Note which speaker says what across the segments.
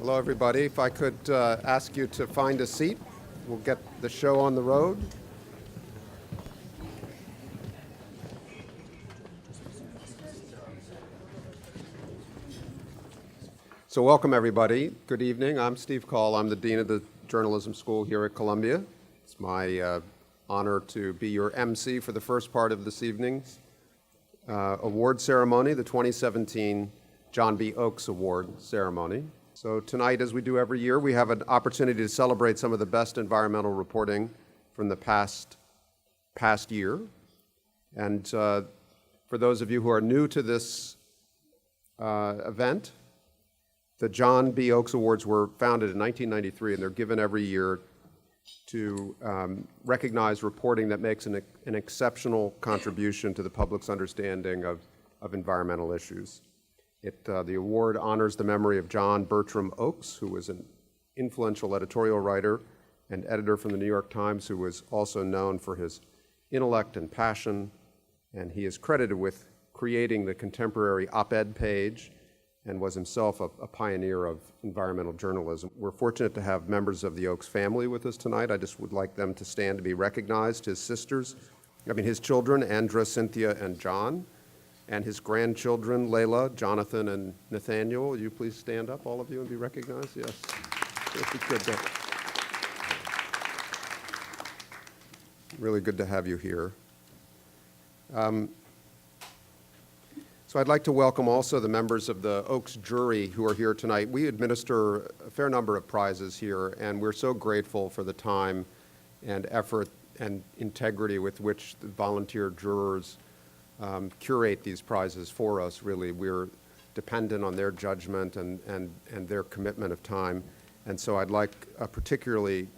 Speaker 1: Hello, everybody. If I could ask you to find a seat, we'll get the show on the road. So welcome, everybody. Good evening. I'm Steve Coll. I'm the Dean of the Journalism School here at Columbia. It's my honor to be your MC for the first part of this evening's award ceremony, the 2017 John B. Oakes Award ceremony. So tonight, as we do every year, we have an opportunity to celebrate some of the best environmental reporting from the past year. And for those of you who are new to this event, the John B. Oakes Awards were founded in 1993, and they're given every year to recognize reporting that makes an exceptional contribution to the public's understanding of environmental issues. The award honors the memory of John Bertram Oakes, who was an influential editorial writer and editor from the New York Times, who was also known for his intellect and passion, and he is credited with creating the contemporary op-ed page and was himself a pioneer of environmental journalism. We're fortunate to have members of the Oakes family with us tonight. I just would like them to stand to be recognized. His children, Andra, Cynthia, and John, and his grandchildren, Layla, Jonathan, and Nathaniel. Will you please stand up, all of you, and be recognized? Yes. If you could. Really good to have you here. So I'd like to welcome also the members of the Oakes jury who are here tonight. We administer a fair number of prizes here, and we're so grateful for the time and effort and integrity with which the volunteer jurors curate these prizes for us, really. We're dependent on their judgment and their commitment of time. And so I'd like particularly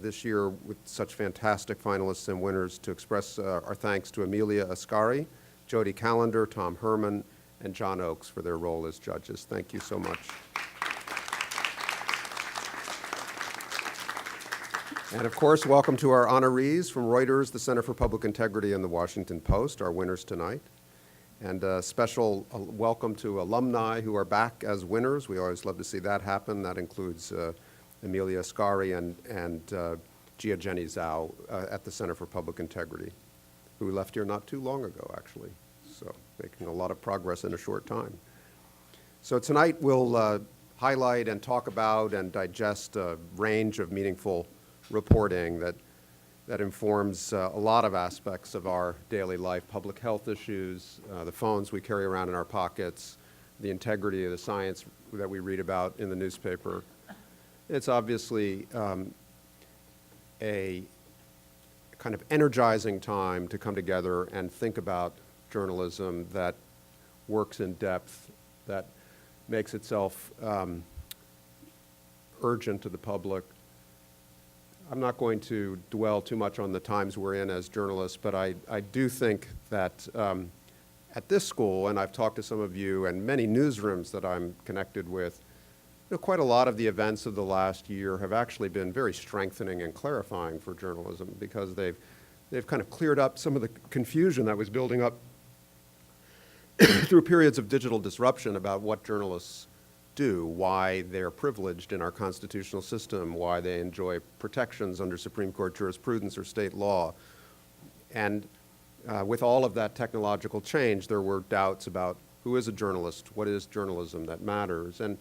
Speaker 1: this year, with such fantastic finalists and winners, to express our thanks to Amelia Ascari, Jody Callender, Tom Herman, and John Oakes for their role as judges. Thank you so much. And of course, welcome to our honorees from REUTERS, the Center for Public Integrity, and the Washington Post, our winners tonight. And a special welcome to alumni who are back as winners. We always love to see that happen. That includes Emilia Askari and Jia Jenny Zhao at the Center for Public Integrity, who left here not too long ago, actually. So making a lot of progress in a short time. So tonight we'll highlight and talk about and digest a range of meaningful reporting that informs a lot of aspects of our daily life: public health issues, the phones we carry around in our pockets, the integrity of the science that we read about in the newspaper. It's obviously a kind of energizing time to come together and think about journalism that works in depth, that makes itself urgent to the public. I'm not going to dwell too much on the times we're in as journalists, but I do think that at this school, and I've talked to some of you and many newsrooms that I'm connected with, quite a lot of the events of the last year have actually been very strengthening and clarifying for journalism, because they've kind of cleared up some of the confusion that was building up through periods of digital disruption about what journalists do, why they're privileged in our constitutional system, why they enjoy protections under Supreme Court jurisprudence or state law. And with all of that technological change, there were doubts about who is a journalist, what is journalism that matters. And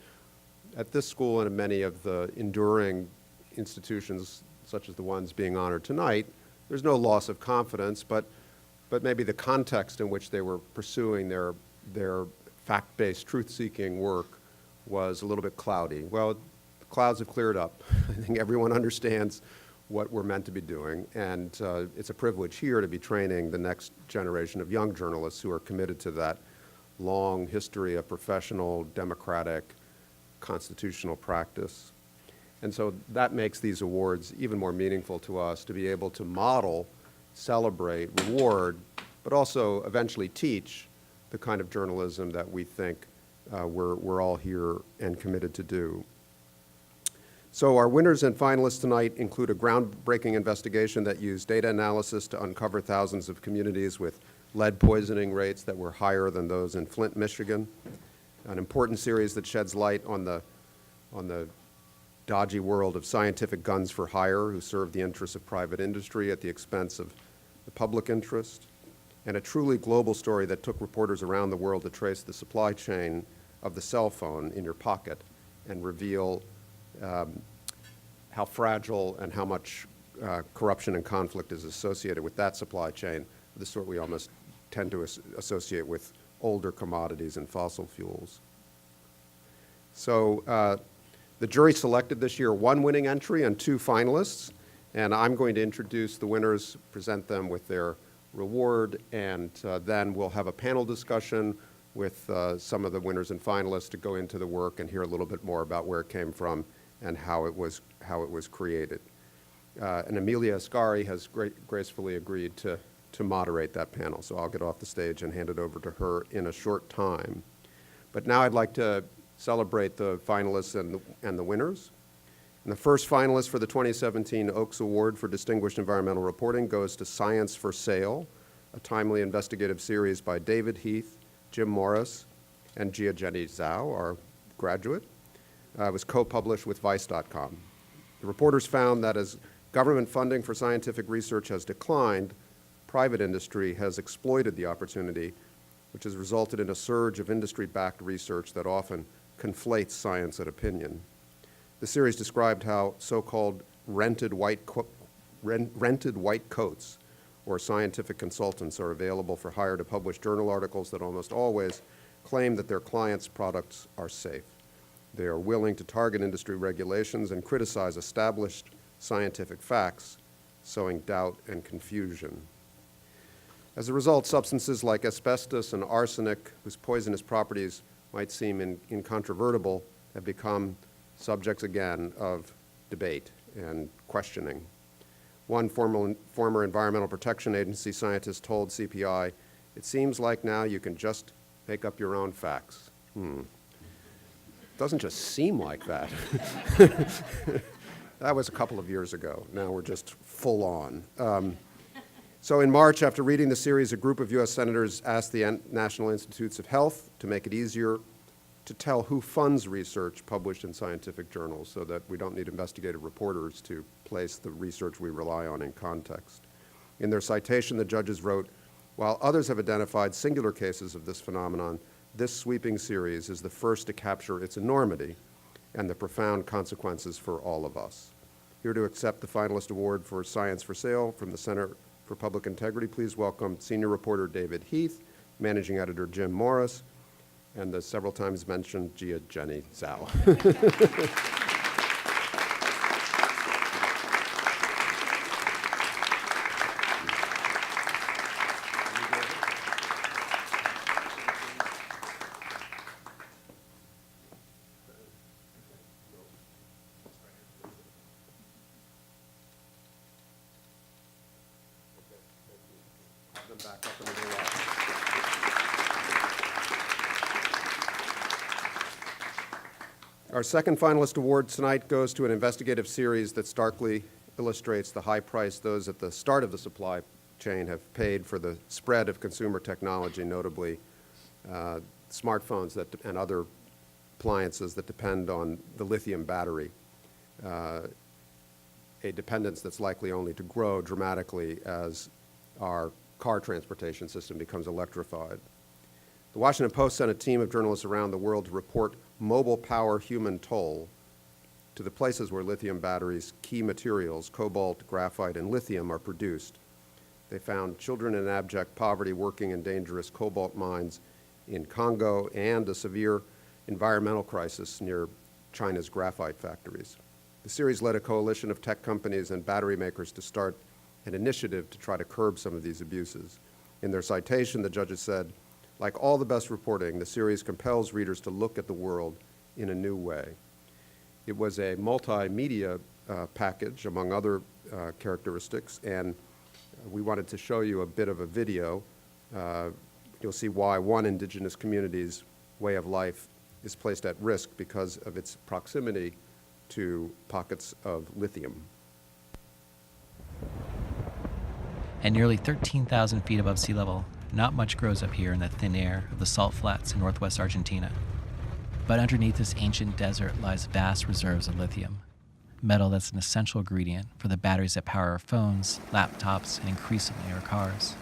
Speaker 1: at this school and in many of the enduring institutions, such as the ones being honored tonight, there's no loss of confidence, but maybe the context in which they were pursuing their fact-based, truth-seeking work was a little bit cloudy. Well, the clouds have cleared up. I think everyone understands what we're meant to be doing, and it's a privilege here to be training the next generation of young journalists who are committed to that long history of professional, democratic, constitutional practice. And so that makes these awards even more meaningful to us, to be able to model, celebrate, reward, but also eventually teach the kind of journalism that we think we're all here and committed to do. So our winners and finalists tonight include a groundbreaking investigation that used data analysis to uncover thousands of communities with lead poisoning rates that were higher than those in Flint, Michigan, an important series that sheds light on the on the dodgy world of scientific guns for hire who serve the interests of private industry at the expense of the public interest, and a truly global story that took reporters around the world to trace the supply chain of the cell phone in your pocket and reveal how fragile and how much corruption and conflict is associated with that supply chain, the sort we almost tend to associate with older commodities and fossil fuels. So the jury selected this year 1 winning entry and 2 finalists, and I'm going to introduce the winners, present them with their reward, and then we'll have a panel discussion with some of the winners and finalists to go into the work and hear a little bit more about where it came from and how it was created. And Amelia Ascari has gracefully agreed to moderate that panel, so I'll get off the stage and hand it over to her in a short time. But now I'd like to celebrate the finalists and the winners. And the first finalist for the 2017 Oaks Award for Distinguished Environmental Reporting goes to Science for Sale, a timely investigative series by David Heath, Jim Morris, and Gia-Jenny Zhao, our graduate. It was co-published with Vice.com. The reporters found that as government funding for scientific research has declined, private industry has exploited the opportunity, which has resulted in a surge of industry-backed research that often conflates science and opinion. The series described how so-called rented white coats or scientific consultants are available for hire to publish journal articles that almost always claim that their clients' products are safe. They are willing to target industry regulations and criticize established scientific facts, sowing doubt and confusion. As a result, substances like asbestos and arsenic, whose poisonous properties might seem incontrovertible, have become subjects again of debate and questioning. One former Environmental Protection Agency scientist told CPI, "It seems like now you can just make up your own facts." It doesn't just seem like that. That was a couple of years ago. Now we're just full on. So in March, after reading the series, a group of U.S. senators asked the National Institutes of Health to make it easier to tell who funds research published in scientific journals so that we don't need investigative reporters to place the research we rely on in context. In their citation, the judges wrote, "While others have identified singular cases of this phenomenon, this sweeping series is the first to capture its enormity and the profound consequences for all of us." Here to accept the finalist award for Science for Sale from the Center for Public Integrity, please welcome senior reporter David Heath, managing editor Jim Morris, and the several times mentioned Gia-Jenny Zhao. Back up in the middle. Our second finalist award tonight goes to an investigative series that starkly illustrates the high price those at the start of the supply chain have paid for the spread of consumer technology, notably smartphones and other appliances that depend on the lithium battery, a dependence that's likely only to grow dramatically as our car transportation system becomes electrified. The Washington Post sent a team of journalists around the world to report mobile power human toll to the places where lithium batteries' key materials, cobalt, graphite, and lithium, are produced. They found children in abject poverty working in dangerous cobalt mines in Congo and a severe environmental crisis near China's graphite factories. The series led a coalition of tech companies and battery makers to start an initiative to try to curb some of these abuses. In their citation, the judges said, "Like all the best reporting, the series compels readers to look at the world in a new way." It was a multimedia package, among other characteristics, and we wanted to show you a bit of a video. You'll see why one indigenous community's way of life is placed at risk because of its proximity to pockets of lithium.
Speaker 2: At nearly 13,000 feet above sea level, not much grows up here in the thin air of the salt flats in northwest Argentina. But underneath this ancient desert lies vast reserves of lithium, metal that's an essential ingredient for the batteries that power our phones, laptops, and increasingly our cars.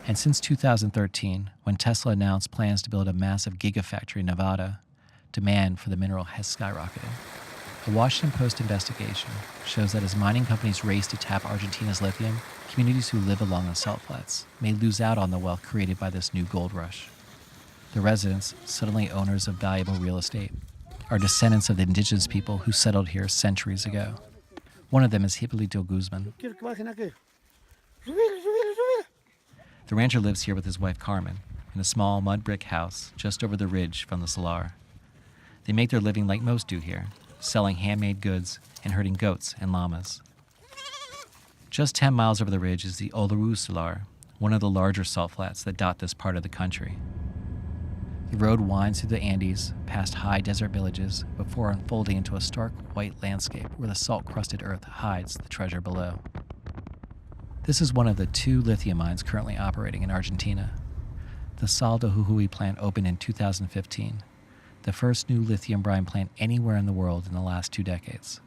Speaker 2: And since 2013, when Tesla announced plans to build a massive gigafactory in Nevada, demand for the mineral has skyrocketed. A Washington Post investigation shows that as mining companies race to tap Argentina's lithium, communities who live along the salt flats may lose out on the wealth created by this new gold rush. The residents, suddenly owners of valuable real estate, are descendants of the indigenous people who settled here centuries ago. One of them is Hipólito Guzman. The rancher lives here with his wife Carmen in a small mud brick house just over the ridge from the salar. They make their living like most do here, selling handmade goods and herding goats and llamas. Just 10 miles over the ridge is the Olaru Salar, one of the larger salt flats that dot this part of the country. The road winds through the Andes, past high desert villages, before unfolding into a stark white landscape where the salt-crusted earth hides the treasure below. This is one of the 2 lithium mines currently operating in Argentina. The Sal de Jujuy plant opened in 2015, the first new lithium brine plant anywhere in the world in the last 2 decades.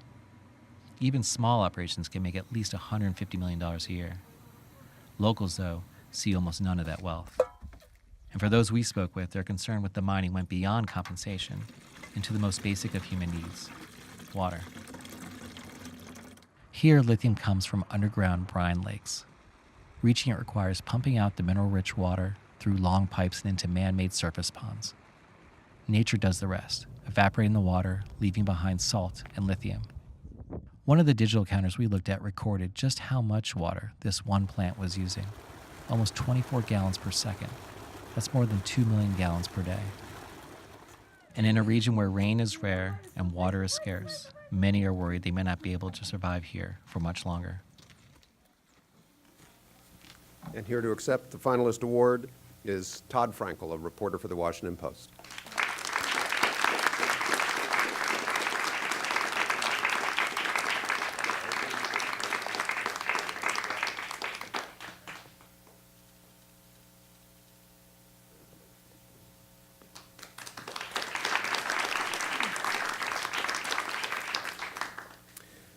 Speaker 2: Even small operations can make at least $150 million a year. Locals, though, see almost none of that wealth. And for those we spoke with, their concern with the mining went beyond compensation into the most basic of human needs: water. Here, lithium comes from underground brine lakes. Reaching it requires pumping out the mineral-rich water through long pipes and into man-made surface ponds. Nature does the rest, evaporating the water, leaving behind salt and lithium. One of the digital counters we looked at recorded just how much water this one plant was using: almost 24 gallons per second. That's more than 2 million gallons per day. And in a region where rain is rare and water is scarce, many are worried they may not be able to survive here for much longer.
Speaker 1: And here to accept the finalist award is Todd Frankel, a reporter for the Washington Post.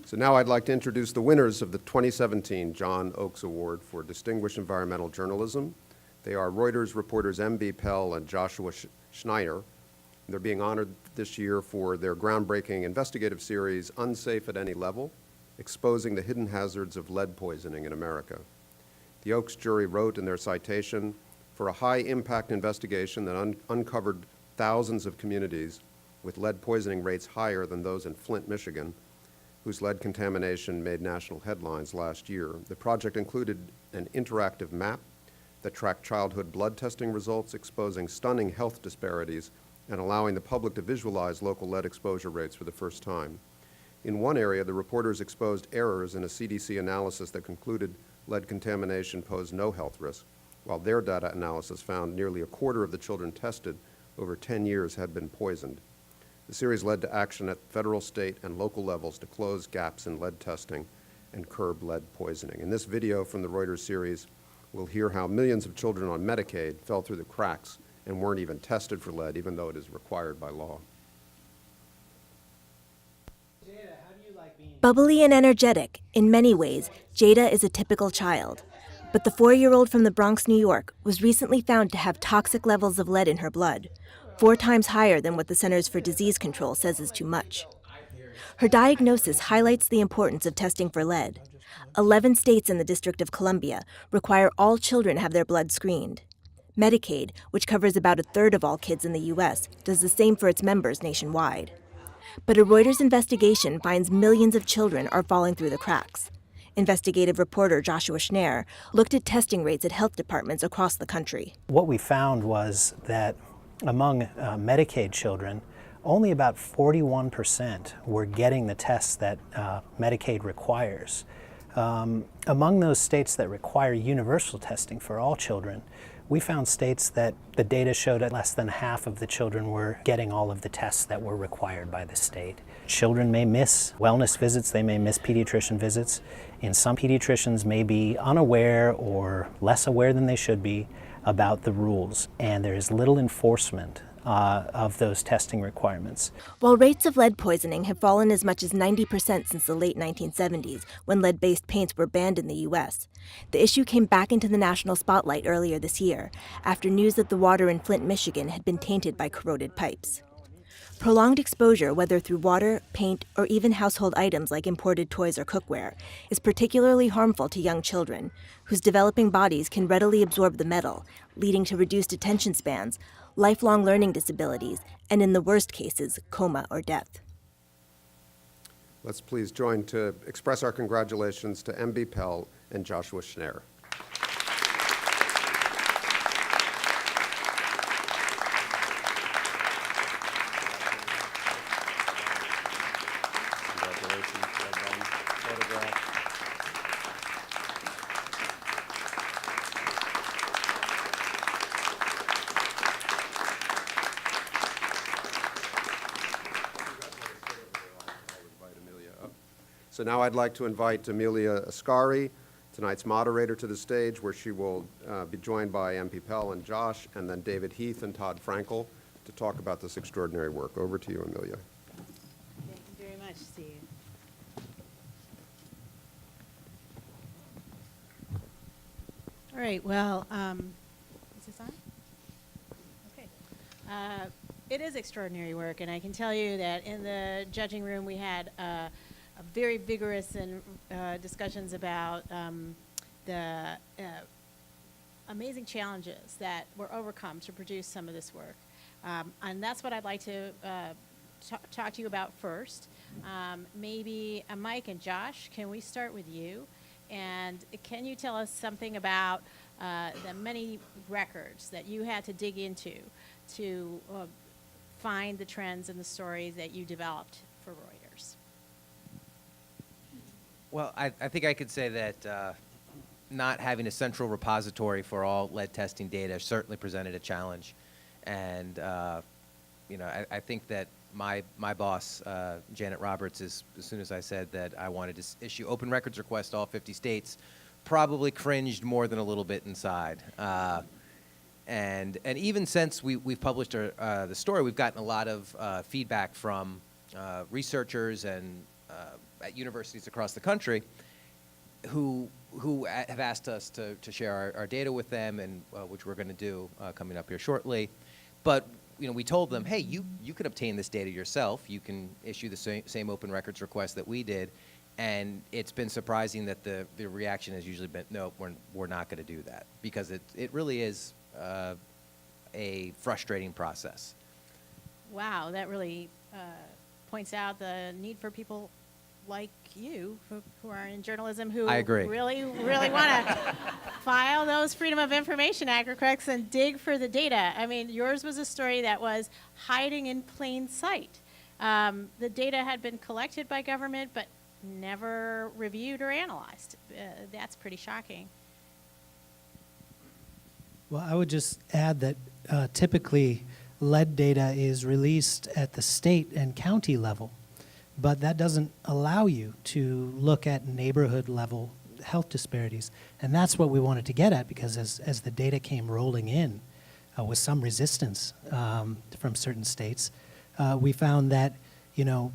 Speaker 1: So now I'd like to introduce the winners of the 2017 John Oakes Award for Distinguished Environmental Journalism. They are Reuters reporters M.B. Pell and Joshua Schneider. They're being honored this year for their groundbreaking investigative series, Unsafe at Any Level, exposing the hidden hazards of lead poisoning in America. The Oakes jury wrote in their citation, "For a high-impact investigation that uncovered thousands of communities with lead poisoning rates higher than those in Flint, Michigan, whose lead contamination made national headlines last year. The project included an interactive map that tracked childhood blood testing results, exposing stunning health disparities and allowing the public to visualize local lead exposure rates for the first time. In one area, the reporters exposed errors in a CDC analysis that concluded lead contamination posed no health risk, while their data analysis found nearly a quarter of the children tested over 10 years had been poisoned. The series led to action at federal, state, and local levels to close gaps in lead testing and curb lead poisoning. In this video from the Reuters series, we'll hear how millions of children on Medicaid fell through the cracks and weren't even tested for lead, even though it is required by law.
Speaker 3: Bubbly and energetic, in many ways, Jada is a typical child. But the 4-year-old from the Bronx, New York, was recently found to have toxic levels of lead in her blood, 4 times higher than what the Centers for Disease Control says is too much. Her diagnosis highlights the importance of testing for lead. 11 states in the District of Columbia require all children have their blood screened. Medicaid, which covers about a third of all kids in the U.S., does the same for its members nationwide. But a Reuters investigation finds millions of children are falling through the cracks. Investigative reporter Joshua Schneider looked at testing rates at health departments across the country.
Speaker 4: What we found was that among Medicaid children, only about 41% were getting the tests that Medicaid requires. Among those states that require universal testing for all children, we found states that the data showed that less than half of the children were getting all of the tests that were required by the state. Children may miss wellness visits, they may miss pediatrician visits, and some pediatricians may be unaware or less aware than they should be about the rules, and there is little enforcement of those testing requirements.
Speaker 3: While rates of lead poisoning have fallen as much as 90% since the late 1970s, when lead-based paints were banned in the U.S., the issue came back into the national spotlight earlier this year, after news that the water in Flint, Michigan had been tainted by corroded pipes. Prolonged exposure, whether through water, paint, or even household items like imported toys or cookware, is particularly harmful to young children, whose developing bodies can readily absorb the metal, leading to reduced attention spans, lifelong learning disabilities, and in the worst cases, coma or death.
Speaker 1: Let's please join to express our congratulations to M.B. Pell and Joshua Schneer. Congratulations, well done. Photograph. So now I'd like to invite Amelia Ascari, tonight's moderator, to the stage, where she will be joined by MP Pell and Josh, and then David Heath and Todd Frankel to talk about this extraordinary work. Over to you, Amelia.
Speaker 5: Thank you very much, Steve. All right, well, is this on? Okay. It is extraordinary work, and I can tell you that in the judging room we had a very vigorous and discussions about the amazing challenges that were overcome to produce some of this work. And that's what I'd like to talk to you about first. Maybe Mike and Josh, can we start with you? And can you tell us something about the many records that you had to dig into to find the trends and the stories that you developed for Reuters?
Speaker 6: Well, I think I could say that not having a central repository for all lead testing data certainly presented a challenge. And, you know, I think that my boss, Janet Roberts, as soon as I said that I wanted to issue open records requests to all 50 states, probably cringed more than a little bit inside. And even since we've published the story, we've gotten a lot of feedback from researchers and at universities across the country who have asked us to share our data with them, and which we're going to do coming up here shortly. But you know, we told them, hey, you can obtain this data yourself. You can issue the same open records request that we did. And it's been surprising that the reaction has usually been, no, we're not going to do that, because it really is a frustrating process.
Speaker 5: Wow, that really points out the need for people like you who are in journalism who
Speaker 6: I agree.
Speaker 5: really want to file those Freedom of Information Act requests and dig for the data. I mean, yours was a story that was hiding in plain sight. The data had been collected by government, but never reviewed or analyzed. That's pretty shocking.
Speaker 4: Well, I would just add that typically lead data is released at the state and county level, but that doesn't allow you to look at neighborhood level health disparities. And that's what we wanted to get at, because as the data came rolling in with some resistance from certain states, we found that, you know,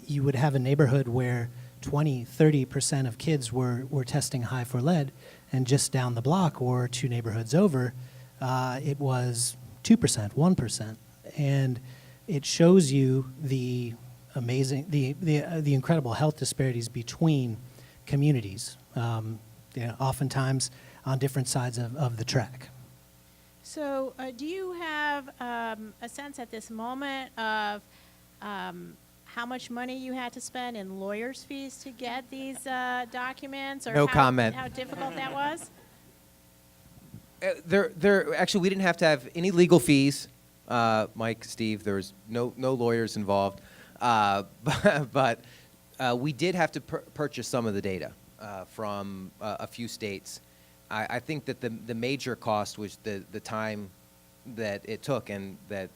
Speaker 4: you would have a neighborhood where 20-30% of kids were testing high for lead, and just down the block or two neighborhoods over, it was 2%, 1%. And it shows you the amazing, the incredible health disparities between communities, you know, oftentimes on different sides of the track.
Speaker 5: So do you have a sense at this moment of how much money you had to spend in lawyers' fees to get these documents, or
Speaker 6: No comment.
Speaker 5: How difficult that was?
Speaker 6: Actually, we didn't have to have any legal fees. Mike, Steve, there was no lawyers involved. But we did have to purchase some of the data from a few states. I think that the major cost was the time that it took, and that,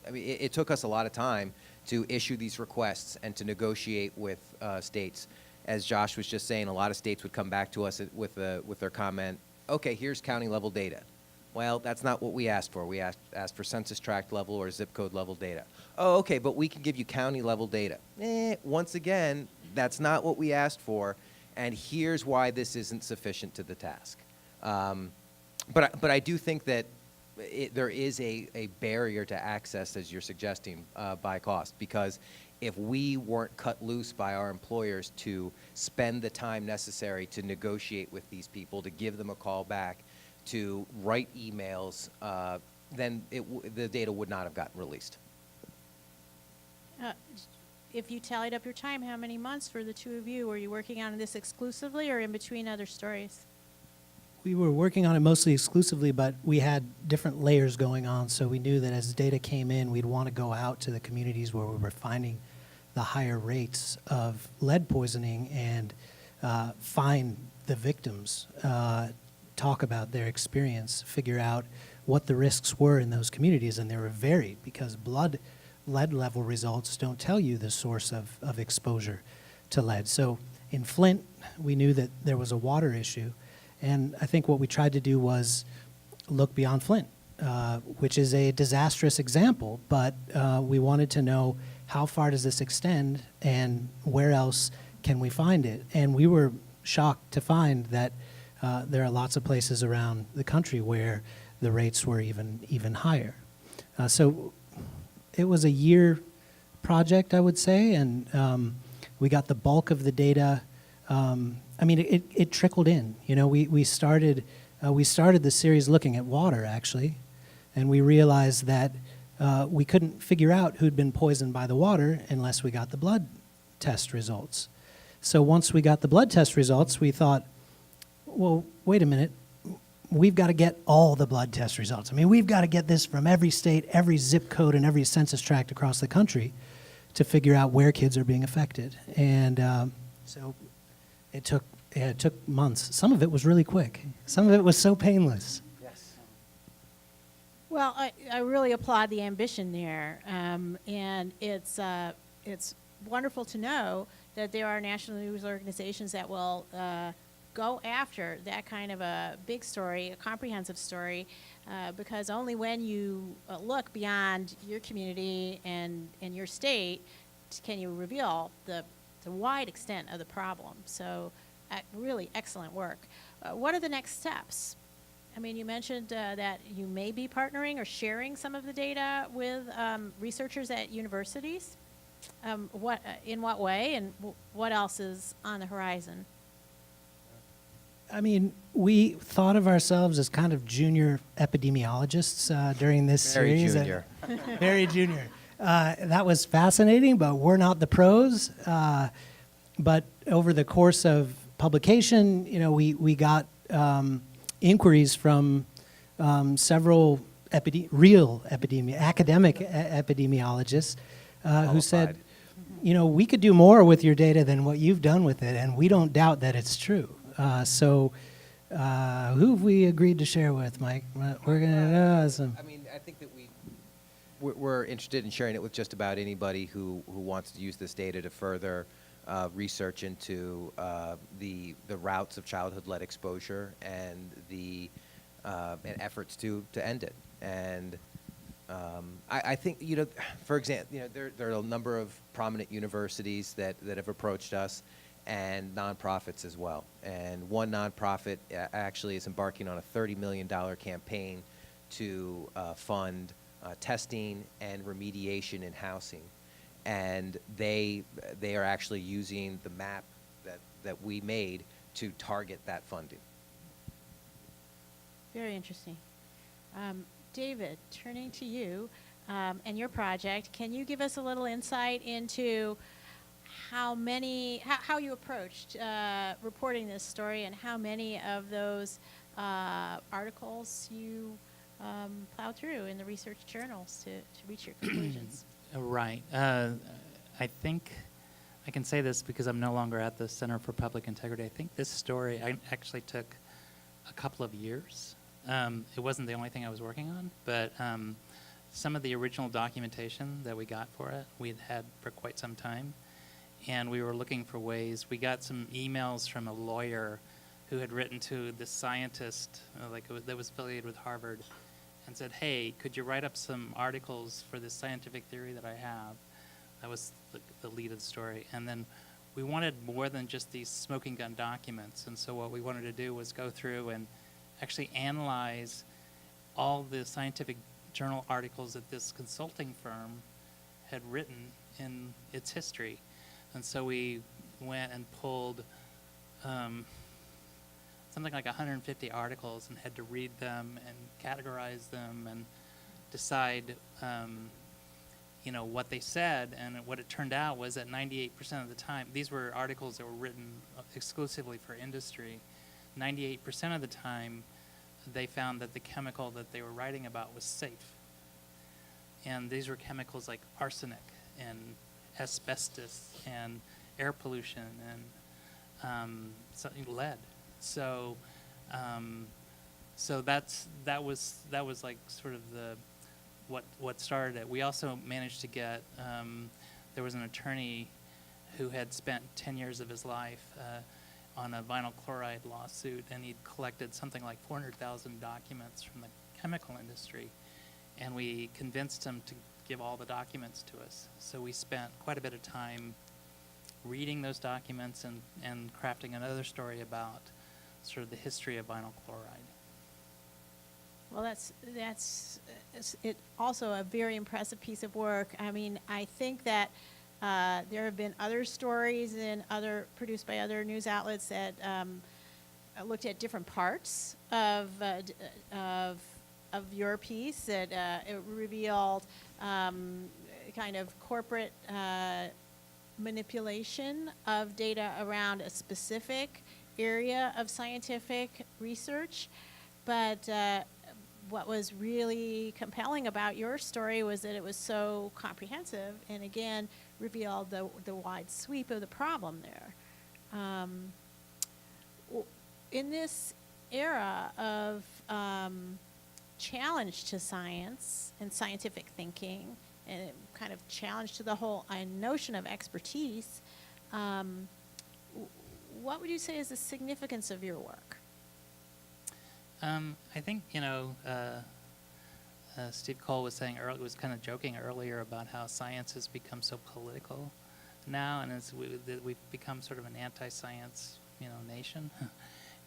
Speaker 6: I mean, it took us a lot of time to issue these requests and to negotiate with states. As Josh was just saying, a lot of states would come back to us with their comment, okay, here's county level data. Well, that's not what we asked for. We asked for census tract level or zip code level data. Oh, okay, but we can give you county level data. Once again, that's not what we asked for, and here's why this isn't sufficient to the task. But I do think that there is a barrier to access, as you're suggesting, by cost, because if we weren't cut loose by our employers to spend the time necessary to negotiate with these people, to give them a call back, to write emails, then the data would not have gotten released.
Speaker 5: If you tallied up your time, how many months for the two of you? Were you working on this exclusively or in between other stories?
Speaker 4: We were working on it mostly exclusively, but we had different layers going on, so we knew that as data came in, we'd want to go out to the communities where we were finding the higher rates of lead poisoning and find the victims, talk about their experience, figure out what the risks were in those communities, and they were varied because lead level results don't tell you the source of exposure to lead. So in Flint, we knew that there was a water issue, and I think what we tried to do was look beyond Flint, which is a disastrous example, but we wanted to know how far does this extend and where else can we find it. And we were shocked to find that there are lots of places around the country where the rates were even higher. So it was a year project, I would say, and we got the bulk of the data. I mean, it trickled in. You know, we started the series looking at water, actually, and we realized that we couldn't figure out who'd been poisoned by the water unless we got the blood test results. So once we got the blood test results, we thought, well, wait a minute, we've got to get all the blood test results. I mean, we've got to get this from every state, every zip code, and every census tract across the country to figure out where kids are being affected. And so it took months. Some of it was really quick. Some of it was so painless.
Speaker 6: Yes.
Speaker 5: Well, I really applaud the ambition there, and it's wonderful to know that there are national news organizations that will go after that kind of a big story, a comprehensive story, because only when you look beyond your community and your state can you reveal the wide extent of the problem. So really excellent work. What are the next steps? I mean, you mentioned that you may be partnering or sharing some of the data with researchers at universities. In what way, and what else is on the horizon?
Speaker 4: I mean, we thought of ourselves as kind of junior epidemiologists during this
Speaker 6: Very
Speaker 4: series.
Speaker 6: junior.
Speaker 4: Very junior. That was fascinating, but we're not the pros. But over the course of publication, you know, we got inquiries from several academic epidemiologists who said, you know, we could do more with your data than what you've done with it, and we don't doubt that it's true. So who have we agreed to share with, Mike? We're going to
Speaker 6: I mean, I think that we're interested in sharing it with just about anybody who wants to use this data to further research into the routes of childhood lead exposure and and efforts to end it. And I think, you know, for example, you know, there are a number of prominent universities that have approached us, and nonprofits as well. And one nonprofit actually is embarking on a $30 million campaign to fund testing and remediation in housing. And they are actually using the map that we made to target that funding.
Speaker 5: Very interesting. David, turning to you and your project, can you give us a little insight into how you approached reporting this story and how many of those articles you plowed through in the research journals to reach your conclusions?
Speaker 7: Right. I think I can say this because I'm no longer at the Center for Public Integrity. I think this story actually took a couple of years. It wasn't the only thing I was working on, but some of the original documentation that we got for it, we'd had for quite some time. And we were looking for ways. We got some emails from a lawyer who had written to the scientist, that was affiliated with Harvard, and said, "Hey, could you write up some articles for this scientific theory that I have?" That was the lead of the story. And then we wanted more than just these smoking gun documents. And so what we wanted to do was go through and actually analyze all the scientific journal articles that this consulting firm had written in its history. And so we went and pulled something like 150 articles and had to read them and categorize them and decide what they said. And what it turned out was that 98% of the time, these were articles that were written exclusively for industry. 98% of the time, they found that the chemical that they were writing about was safe. And these were chemicals like arsenic and asbestos and air pollution and lead. So that was like sort of what started it. We also managed to get there was an attorney who had spent 10 years of his life on a vinyl chloride lawsuit, and he'd collected something like 400,000 documents from the chemical industry, and we convinced him to give all the documents to us. So we spent quite a bit of time reading those documents and crafting another story about sort of the history of vinyl chloride.
Speaker 5: Well, that's it. Also, a very impressive piece of work. I mean, I think that there have been other stories produced by other news outlets that looked at different parts of your piece. That it revealed kind of corporate manipulation of data around a specific area of scientific research, but what was really compelling about your story was that it was so comprehensive and again revealed the wide sweep of the problem there. In this era of challenge to science and scientific thinking and kind of challenge to the whole notion of expertise, what would you say is the significance of your work?
Speaker 7: I think, Steve Coll was saying earlier, was kind of joking earlier about how science has become so political now, and we've become sort of an anti-science, nation.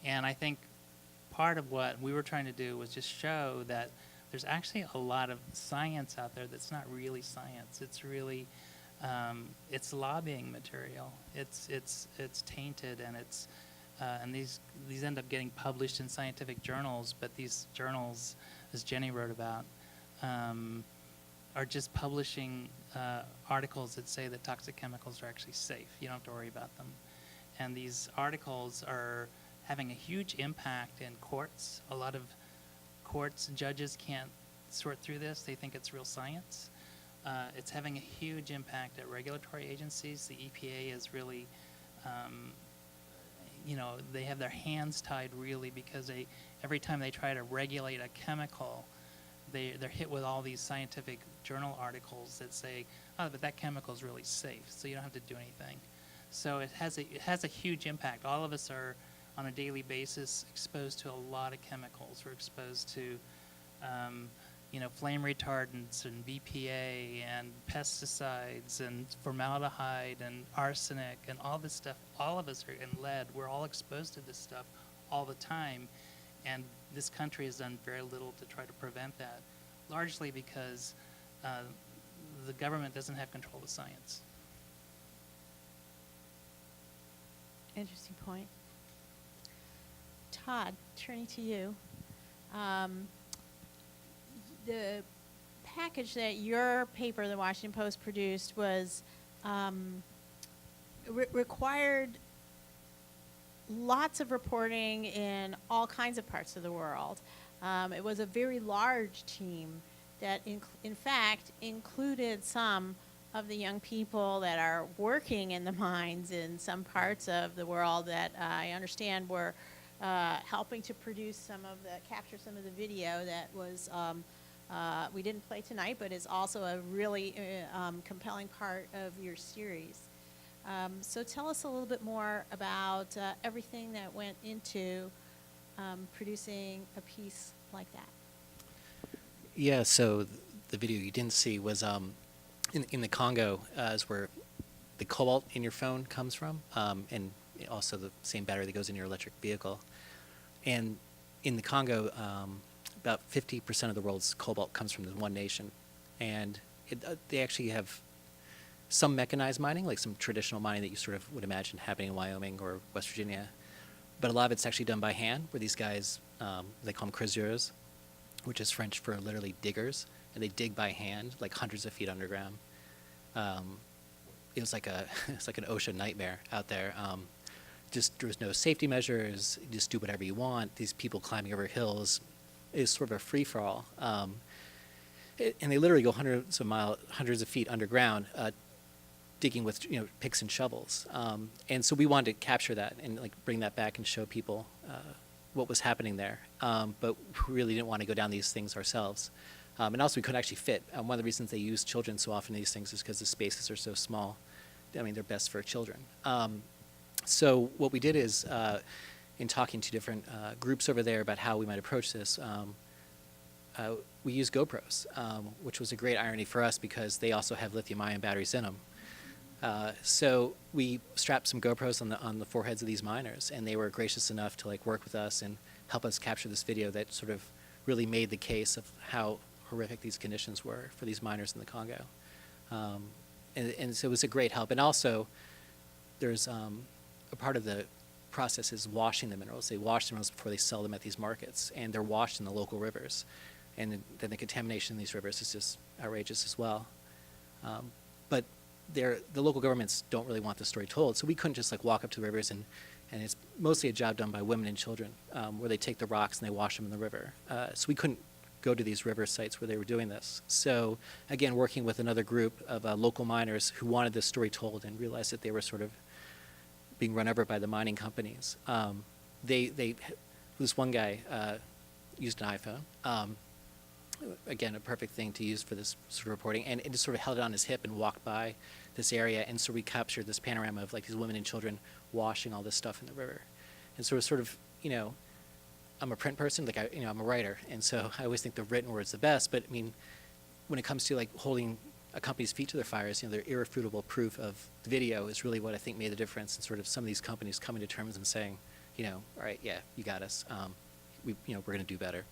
Speaker 7: And I think part of what we were trying to do was just show that there's actually a lot of science out there that's not really science. It's really, it's lobbying material. It's tainted, and and these end up getting published in scientific journals, but these journals, as Jenny wrote about, are just publishing articles that say that toxic chemicals are actually safe. You don't have to worry about them. And these articles are having a huge impact in courts. A lot of courts, judges can't sort through this. They think it's real science. It's having a huge impact at regulatory agencies. The EPA is really they have their hands tied really, because every time they try to regulate a chemical, they're hit with all these scientific journal articles that say, oh, but that chemical is really safe, so you don't have to do anything. So it has a huge impact. All of us are on a daily basis exposed to a lot of chemicals. We're exposed to flame retardants and BPA and pesticides and formaldehyde and arsenic and all this stuff. All of us are in lead. We're all exposed to this stuff all the time. And this country has done very little to try to prevent that, largely because the government doesn't have control of science.
Speaker 5: Interesting point. Todd, turning to you. The package that your paper, the Washington Post, produced was required lots of reporting in all kinds of parts of the world. It was a very large team that, in fact, included some of the young people that are working in the mines in some parts of the world that I understand were helping to capture some of the video that was we didn't play tonight, but is also a really compelling part of your series. So tell us a little bit more about everything that went into producing a piece like that.
Speaker 8: Yeah, so the video you didn't see was in the Congo is where the cobalt in your phone comes from, and also the same battery that goes in your electric vehicle. And in the Congo, about 50% of the world's cobalt comes from the one nation. And they actually have some mechanized mining, like some traditional mining that you sort of would imagine happening in Wyoming or West Virginia. But a lot of it's actually done by hand, where these guys, they call them creuseurs, which is French for literally diggers, and they dig by hand, like hundreds of feet underground. It was like it's like an OSHA nightmare out there. Just there was no safety measures. You just do whatever you want. These people climbing over hills, it was sort of a free for all. And they literally go hundreds of feet underground, digging with picks and shovels. And so we wanted to capture that and like bring that back and show people what was happening there. But we really didn't want to go down these things ourselves. And also we couldn't actually fit. One of the reasons they use children so often in these things is because the spaces are so small. I mean, they're best for children. So what we did is, in talking to different groups over there about how we might approach this, we used GoPros, which was a great irony for us because they also have lithium-ion batteries in them. So we strapped some GoPros on the foreheads of these miners, and they were gracious enough to like work with us and help us capture this video that sort of really made the case of how horrific these conditions were for these miners in the Congo. And so it was a great help. And also, there's a part of the process is washing the minerals. They wash the minerals before they sell them at these markets, and they're washed in the local rivers. And then the contamination in these rivers is just outrageous as well. But the local governments don't really want the story told, so we couldn't just like walk up to the rivers and it's mostly a job done by women and children, where they take the rocks and they wash them in the river. So we couldn't go to these river sites where they were doing this. So again, working with another group of local miners who wanted this story told and realized that they were sort of being run over by the mining companies. This one guy used an iPhone. Again, a perfect thing to use for this sort of reporting, and it just sort of held it on his hip and walked by this area, and so we captured this panorama of like these women and children washing all this stuff in the river. And so it was sort of, I'm a print person, like I'm a writer, and so I always think the written word's the best, but I mean, when it comes to like holding a company's feet to their fires, their irrefutable proof of the video is really what I think made the difference in sort of some of these companies coming to terms and saying, all right, yeah, you got us. We're going to do better.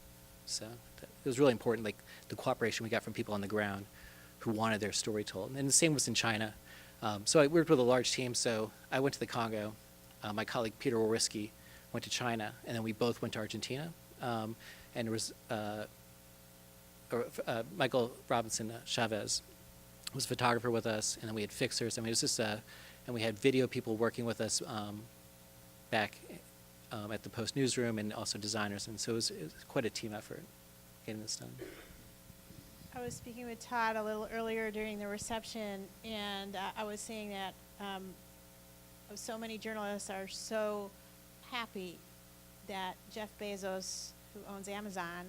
Speaker 8: So it was really important, like the cooperation we got from people on the ground who wanted their story told. And the same was in China. So I worked with a large team. So I went to the Congo. My colleague Peter Orwiski went to China, and then we both went to Argentina. And there was Michael Robinson Chavez was a photographer with us, and then we had fixers. I mean, it was just and we had video people working with us back at the Post newsroom, and also designers, and so it was quite a team effort getting this done.
Speaker 5: I was speaking with Todd a little earlier during the reception, and I was saying that so many journalists are so happy that Jeff Bezos, who owns Amazon,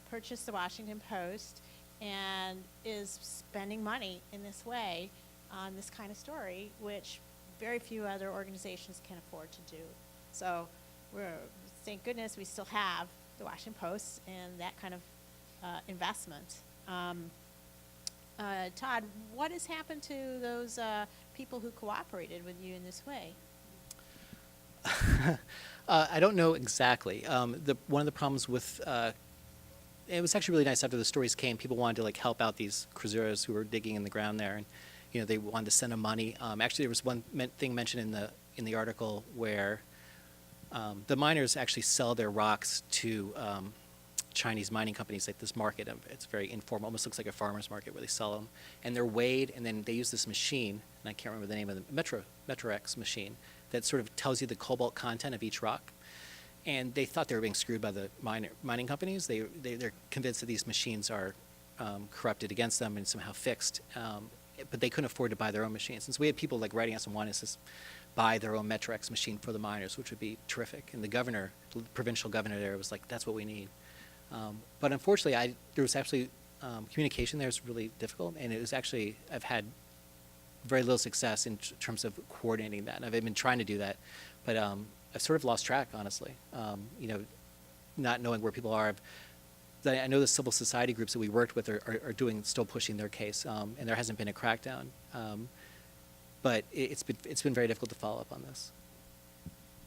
Speaker 5: purchased the Washington Post and is spending money in this way on this kind of story, which very few other organizations can afford to do. So thank goodness we still have the Washington Post and that kind of investment. Todd, what has happened to those people who cooperated with you in this way?
Speaker 8: I don't know exactly. One of the problems with it was actually really nice after the stories came. People wanted to like help out these creuseurs who were digging in the ground there, and they wanted to send them money. Actually, there was one thing mentioned in the article where the miners actually sell their rocks to Chinese mining companies, like this market. It's very informal, almost looks like a farmer's market where they sell them, and they're weighed, and then they use this machine, and I can't remember the name of the Metrorex machine, that sort of tells you the cobalt content of each rock. And they thought they were being screwed by the mining companies. They're convinced that these machines are corrupted against them and somehow fixed, but they couldn't afford to buy their own machines. And so we had people like writing us and wanting us to buy their own Metrorex machine for the miners, which would be terrific. And the provincial governor there was like, that's what we need. But unfortunately, there was actually communication there was really difficult, and it was actually, I've had very little success in terms of coordinating that. And I've been trying to do that, but I've sort of lost track, honestly. You know, not knowing where people are. I know the civil society groups that we worked with are still pushing their case, and there hasn't been a crackdown. But it's been very difficult to follow up on this.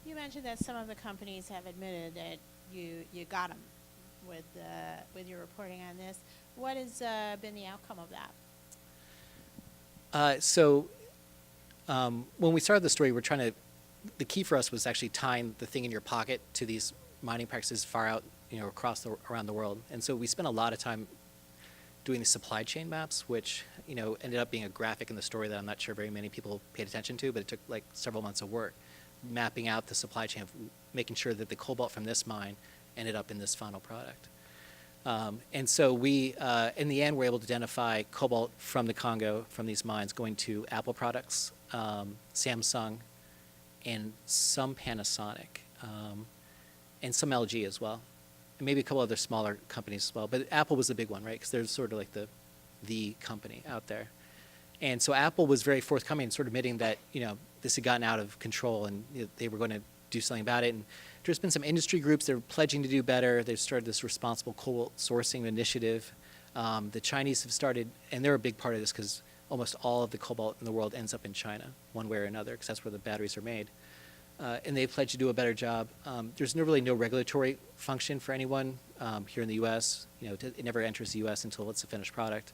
Speaker 5: You mentioned that some of the companies have admitted that you got them with your reporting on this. What has been the outcome of that?
Speaker 8: When we started the story, the key for us was actually tying the thing in your pocket to these mining practices far out, you know, around the world. And so we spent a lot of time doing the supply chain maps, which, you know, ended up being a graphic in the story that I'm not sure very many people paid attention to, but it took like several months of work, mapping out the supply chain, of making sure that the cobalt from this mine ended up in this final product. And so we, in the end, were able to identify cobalt from the Congo, from these mines, going to Apple products, Samsung, and some Panasonic, and some LG as well, and maybe a couple other smaller companies as well. But Apple was the big one, right? Because they're sort of like the company out there. And so Apple was very forthcoming, sort of admitting that, you know, this had gotten out of control and, you know, they were going to do something about it. And there's been some industry groups that are pledging to do better. They've started this responsible cobalt sourcing initiative. The Chinese have started, and they're a big part of this because almost all of the cobalt in the world ends up in China, one way or another, because that's where the batteries are made. And they've pledged to do a better job. There's really no regulatory function for anyone here in the U.S. You know, it never enters the U.S. until it's a finished product.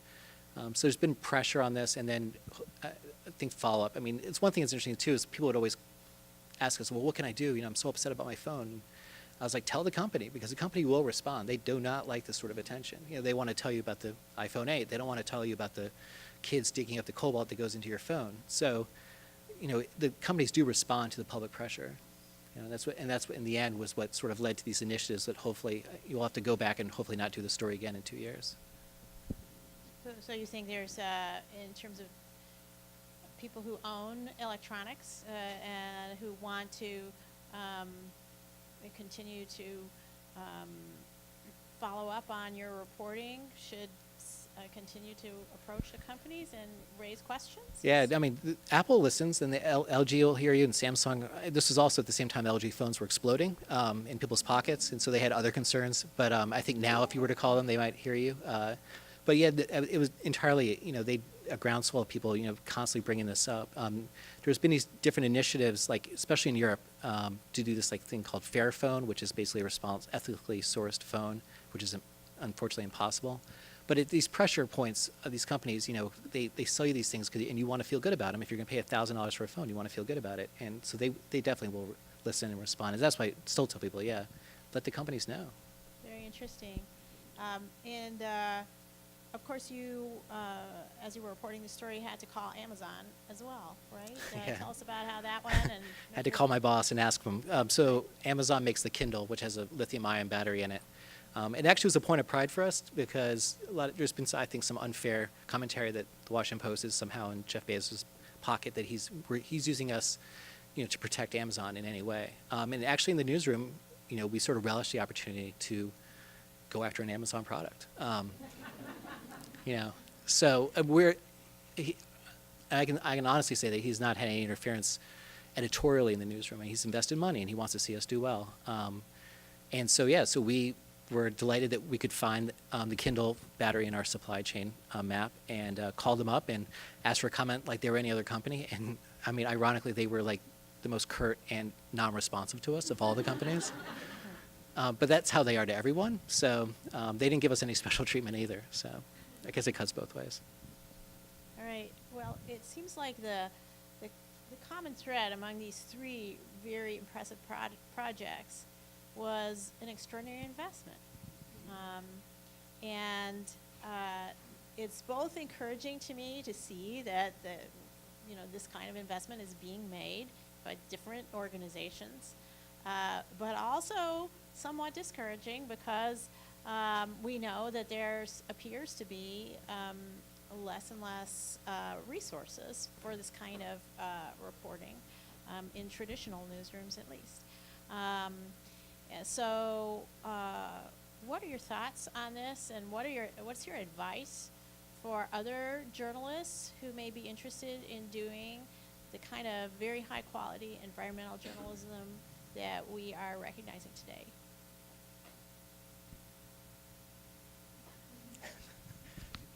Speaker 8: So there's been pressure on this, and then I think follow-up. I mean, it's one thing that's interesting, too, is people would always ask us, well, what can I do? You know, I'm so upset about my phone. I was like, tell the company, because the company will respond. They do not like this sort of attention. You know, they want to tell you about the iPhone 8. They don't want to tell you about the kids digging up the cobalt that goes into your phone. So, you know, the companies do respond to the public pressure. You know, that's what in the end was what sort of led to these initiatives that hopefully you'll have to go back and hopefully not do the story again in 2 years.
Speaker 5: So you think there's, in terms of people who own electronics and who want to continue to follow up on your reporting, should continue to approach the companies and raise questions?
Speaker 8: Yeah, I mean, Apple listens, and the LG will hear you, and Samsung. This was also at the same time LG phones were exploding in people's pockets, and so they had other concerns. But I think now if you were to call them, they might hear you. But yeah, it was entirely, you know, a groundswell of people, you know, constantly bringing this up. There's been these different initiatives, like especially in Europe, to do this like thing called fair phone, which is basically a ethically sourced phone, which is unfortunately impossible. But at these pressure points of these companies, you know, they sell you these things, and you want to feel good about them. If you're going to pay $1,000 for a phone, you want to feel good about it. And so they definitely will listen and respond. And that's why I still tell people, yeah, let the companies know.
Speaker 5: Very interesting. Of course, you, as you were reporting the story, had to call Amazon as well, right?
Speaker 8: Yeah.
Speaker 5: Tell us about how that went. And
Speaker 8: I had to call my boss and ask him. So Amazon makes the Kindle, which has a lithium-ion battery in it. It actually was a point of pride for us because there's been, I think, some unfair commentary that the Washington Post is somehow in Jeff Bezos' pocket, that he's using us, you know, to protect Amazon in any way. And actually in the newsroom, you know, we sort of relish the opportunity to go after an Amazon product. You know, so I can honestly say that he's not had any interference editorially in the newsroom. And he's invested money and he wants to see us do well. And so, yeah, so we were delighted that we could find the Kindle battery in our supply chain map, and called them up and asked for a comment like they were any other company. And I mean, ironically, they were like the most curt and non-responsive to us of all the companies. But that's how they are to everyone. So they didn't give us any special treatment either. So I guess it cuts both ways.
Speaker 5: All right. Well, it seems like the common thread among these three very impressive projects was an extraordinary investment. And it's both encouraging to me to see that this kind of investment is being made by different organizations, but also somewhat discouraging because we know that there appears to be less and less resources for this kind of reporting in traditional newsrooms, at least. So, what are your thoughts on this, and what's your advice for other journalists who may be interested in doing the kind of very high quality environmental journalism that we are recognizing today?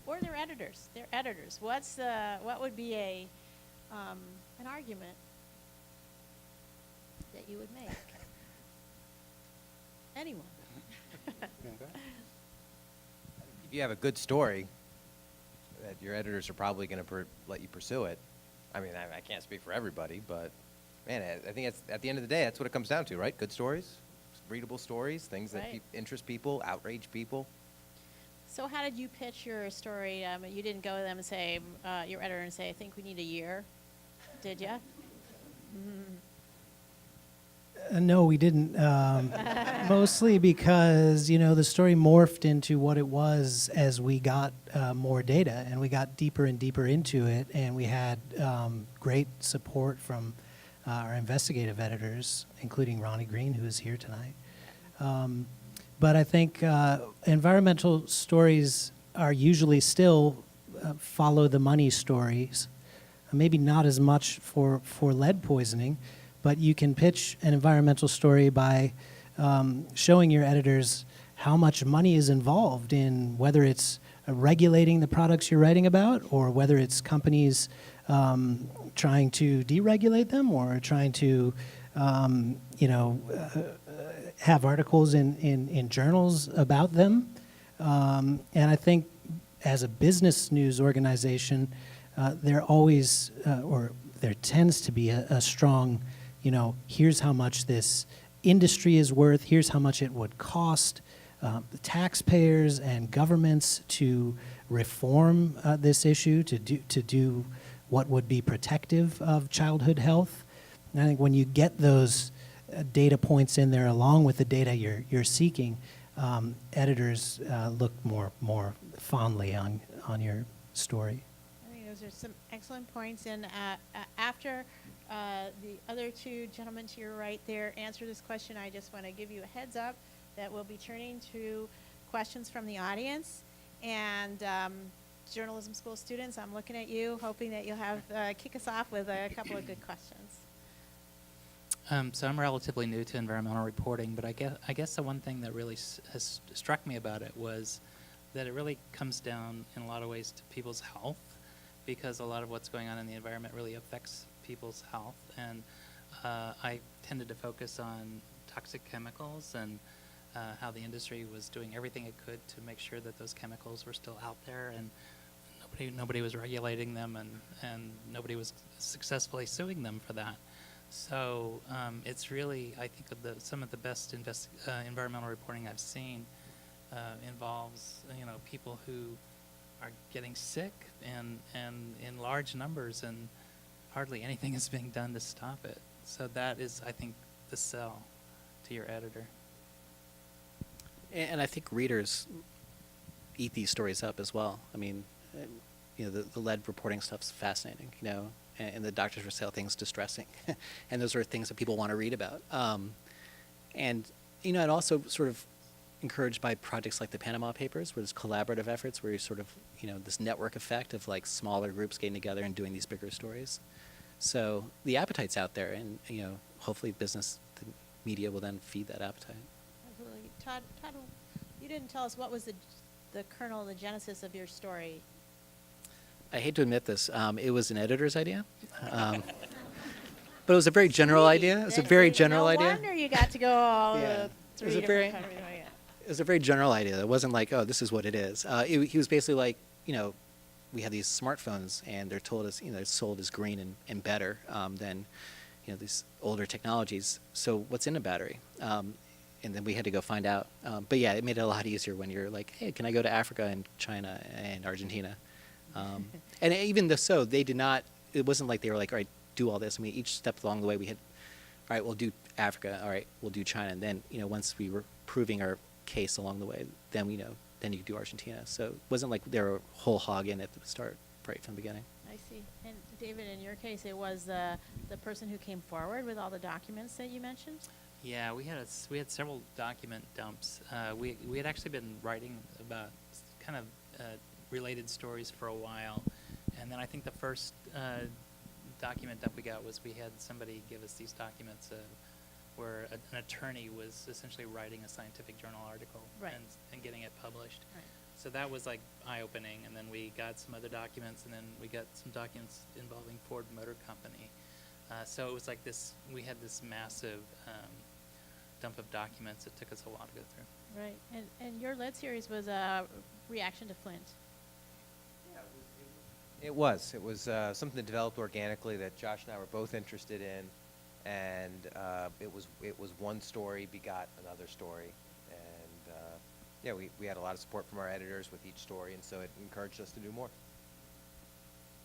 Speaker 5: Or their editors. Their editors. What would be an argument that you would make? Anyone?
Speaker 6: If you have a good story, that your editors are probably going to let you pursue it. I mean, I can't speak for everybody, but man, I think at the end of the day, that's what it comes down to, right? Good stories, readable stories, things that
Speaker 5: Right.
Speaker 6: interest people, outrage people.
Speaker 5: So how did you pitch your story? You didn't go to them and say, your editor, and say, I think we need a year, did you?
Speaker 4: No, we didn't. Mostly because, the story morphed into what it was as we got more data, and we got deeper and deeper into it, and we had great support from our investigative editors, including Ronnie Green, who is here tonight. But I think environmental stories are usually still follow the money stories, maybe not as much for lead poisoning, but you can pitch an environmental story by showing your editors how much money is involved in whether it's regulating the products you're writing about, or whether it's companies trying to deregulate them, or trying to, have articles in journals about them. And I think as a business news organization, there always, or there tends to be a strong, here's how much this industry is worth, here's how much it would cost the taxpayers and governments to reform this issue, to do what would be protective of childhood health. And I think when you get those data points in there along with the data you're seeking, editors look more fondly on your story.
Speaker 5: I think those are some excellent points. And after the other two gentlemen to your right there answer this question, I just want to give you a heads up that we'll be turning to questions from the audience. And journalism school students, I'm looking at you, hoping that you'll have kick us off with a couple of good questions.
Speaker 7: So I'm relatively new to environmental reporting, but I guess the one thing that really has struck me about it was that it really comes down in a lot of ways to people's health, because a lot of what's going on in the environment really affects people's health. And I tended to focus on toxic chemicals and how the industry was doing everything it could to make sure that those chemicals were still out there, and nobody was regulating them, and nobody was successfully suing them for that. So it's really, I think, some of the best environmental reporting I've seen involves, people who are getting sick and in large numbers, and hardly anything is being done to stop it. So that is, I think, the sell to your editor.
Speaker 8: And I think readers eat these stories up as well. I mean, the lead reporting stuff's fascinating, and the doctors for sale thing's distressing. And those are things that people want to read about. And, I'd also sort of encouraged by projects like the Panama Papers, where there's collaborative efforts, where you sort of, this network effect of like smaller groups getting together and doing these bigger stories. So the appetite's out there, and, hopefully the media will then feed that appetite.
Speaker 5: Absolutely. Todd, you didn't tell us what was the kernel, the genesis of your story.
Speaker 8: I hate to admit this, it was an editor's idea. But it was a very general idea. It was a very general idea.
Speaker 5: No wonder you got to go all
Speaker 8: Yeah.
Speaker 5: three
Speaker 8: It was a
Speaker 5: different
Speaker 8: very-
Speaker 5: countries. Oh, yeah.
Speaker 8: It was a very general idea. It wasn't like, oh, this is what it is. He was basically like, we have these smartphones, and they're told as, they're sold as green and better than, these older technologies. So what's in a battery? And then we had to go find out. But yeah, it made it a lot easier when you're like, hey, can I go to Africa and China and Argentina? And even so, they did not, it wasn't like they were like, all right, do all this. I mean, each step along the way we had, all right, we'll do Africa. All right, we'll do China. And then, once we were proving our case along the way, then then you do Argentina. So it wasn't like they were whole hog in at the start, right from the beginning.
Speaker 5: I see. And David, in your case, it was the person who came forward with all the documents that you mentioned?
Speaker 7: Yeah, we had several document dumps. We had actually been writing about kind of related stories for a while. And then I think the first document that we got was we had somebody give us these documents where an attorney was essentially writing a scientific journal article
Speaker 5: Right.
Speaker 7: and getting it published.
Speaker 5: Right.
Speaker 7: So that was like eye-opening, and then we got some other documents, and then we got some documents involving Ford Motor Company. So it was like this, we had this massive dump of documents. It took us a while to go through.
Speaker 5: Right. And your lead series was a reaction to Flint.
Speaker 6: It was. It was something that developed organically that Josh and I were both interested in, and it was one story begot another story, and yeah, we had a lot of support from our editors with each story, and so it encouraged us to do more.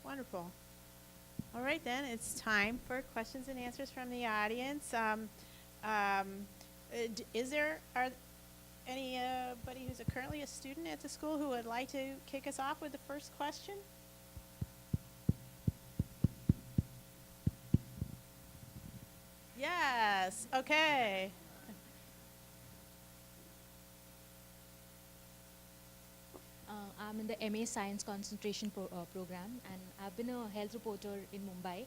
Speaker 5: Wonderful. All right, then it's time for questions and answers from the audience. Are anybody who's currently a student at the school who would like to kick us off with the first question? Yes. Okay.
Speaker 9: I'm in the MA Science Concentration program, and I've been a health reporter in Mumbai.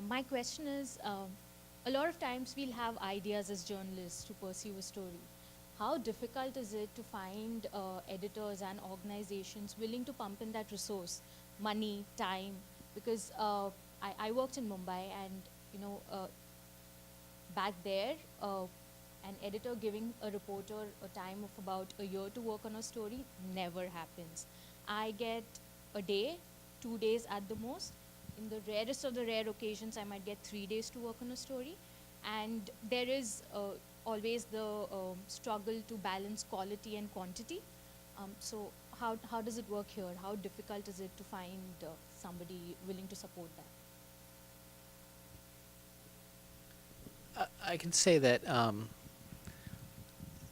Speaker 9: My question is, a lot of times we'll have ideas as journalists to pursue a story. How difficult is it to find editors and organizations willing to pump in that resource, money, time? Because I worked in Mumbai, and back there, an editor giving a reporter a time of about a year to work on a story never happens. I get a day, 2 days at the most. In the rarest of the rare occasions, I might get 3 days to work on a story. And there is always the struggle to balance quality and quantity. So how does it work here? How difficult is it to find somebody willing to support that?
Speaker 8: I can say that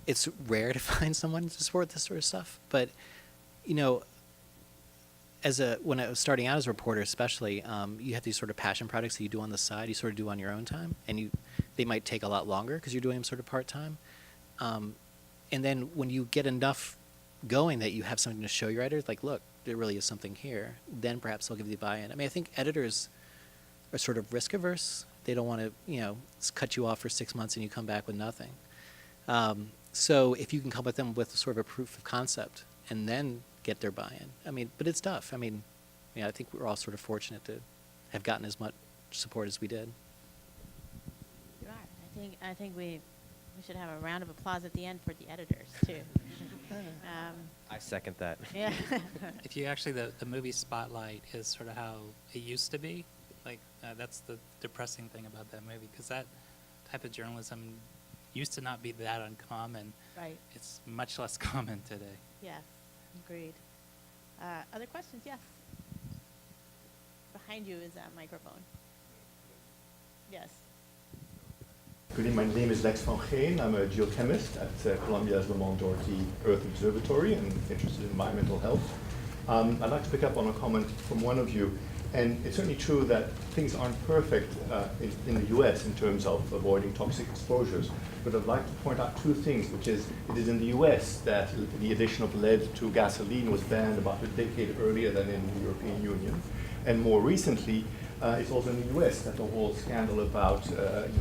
Speaker 8: it's rare to find someone to support this sort of stuff, but when I was starting out as a reporter, especially, you have these sort of passion projects that you do on the side. You sort of do on your own time, and they might take a lot longer because you're doing them sort of part time. And then when you get enough going that you have something to show your editors, like, look, there really is something here, then perhaps they'll give you the buy-in. I mean, I think editors are sort of risk averse. They don't want to, cut you off for 6 months and you come back with nothing. So if you can come with them with sort of a proof of concept and then get their buy-in, I mean, but it's tough. I mean, I think we're all sort of fortunate to have gotten as much support as we did.
Speaker 5: You are. I think we should have a round of applause at the end for the editors too.
Speaker 6: I second that.
Speaker 5: Yeah.
Speaker 7: If you actually, the movie Spotlight is sort of how it used to be. Like, that's the depressing thing about that movie, because that type of journalism used to not be that uncommon.
Speaker 5: Right.
Speaker 7: It's much less common today.
Speaker 5: Yes. Agreed. Other questions? Yes. Behind you is that microphone. Yes.
Speaker 10: Good evening. My name is Lex van Geen. I'm a geochemist at Columbia's Lamont Doherty Earth Observatory and interested in environmental health. I'd like to pick up on a comment from one of you. And it's certainly true that things aren't perfect in the US in terms of avoiding toxic exposures. But I'd like to point out two things, which is it is in the US that the addition of lead to gasoline was banned about a decade earlier than in the European Union. And more recently, it's also in the US that the whole scandal about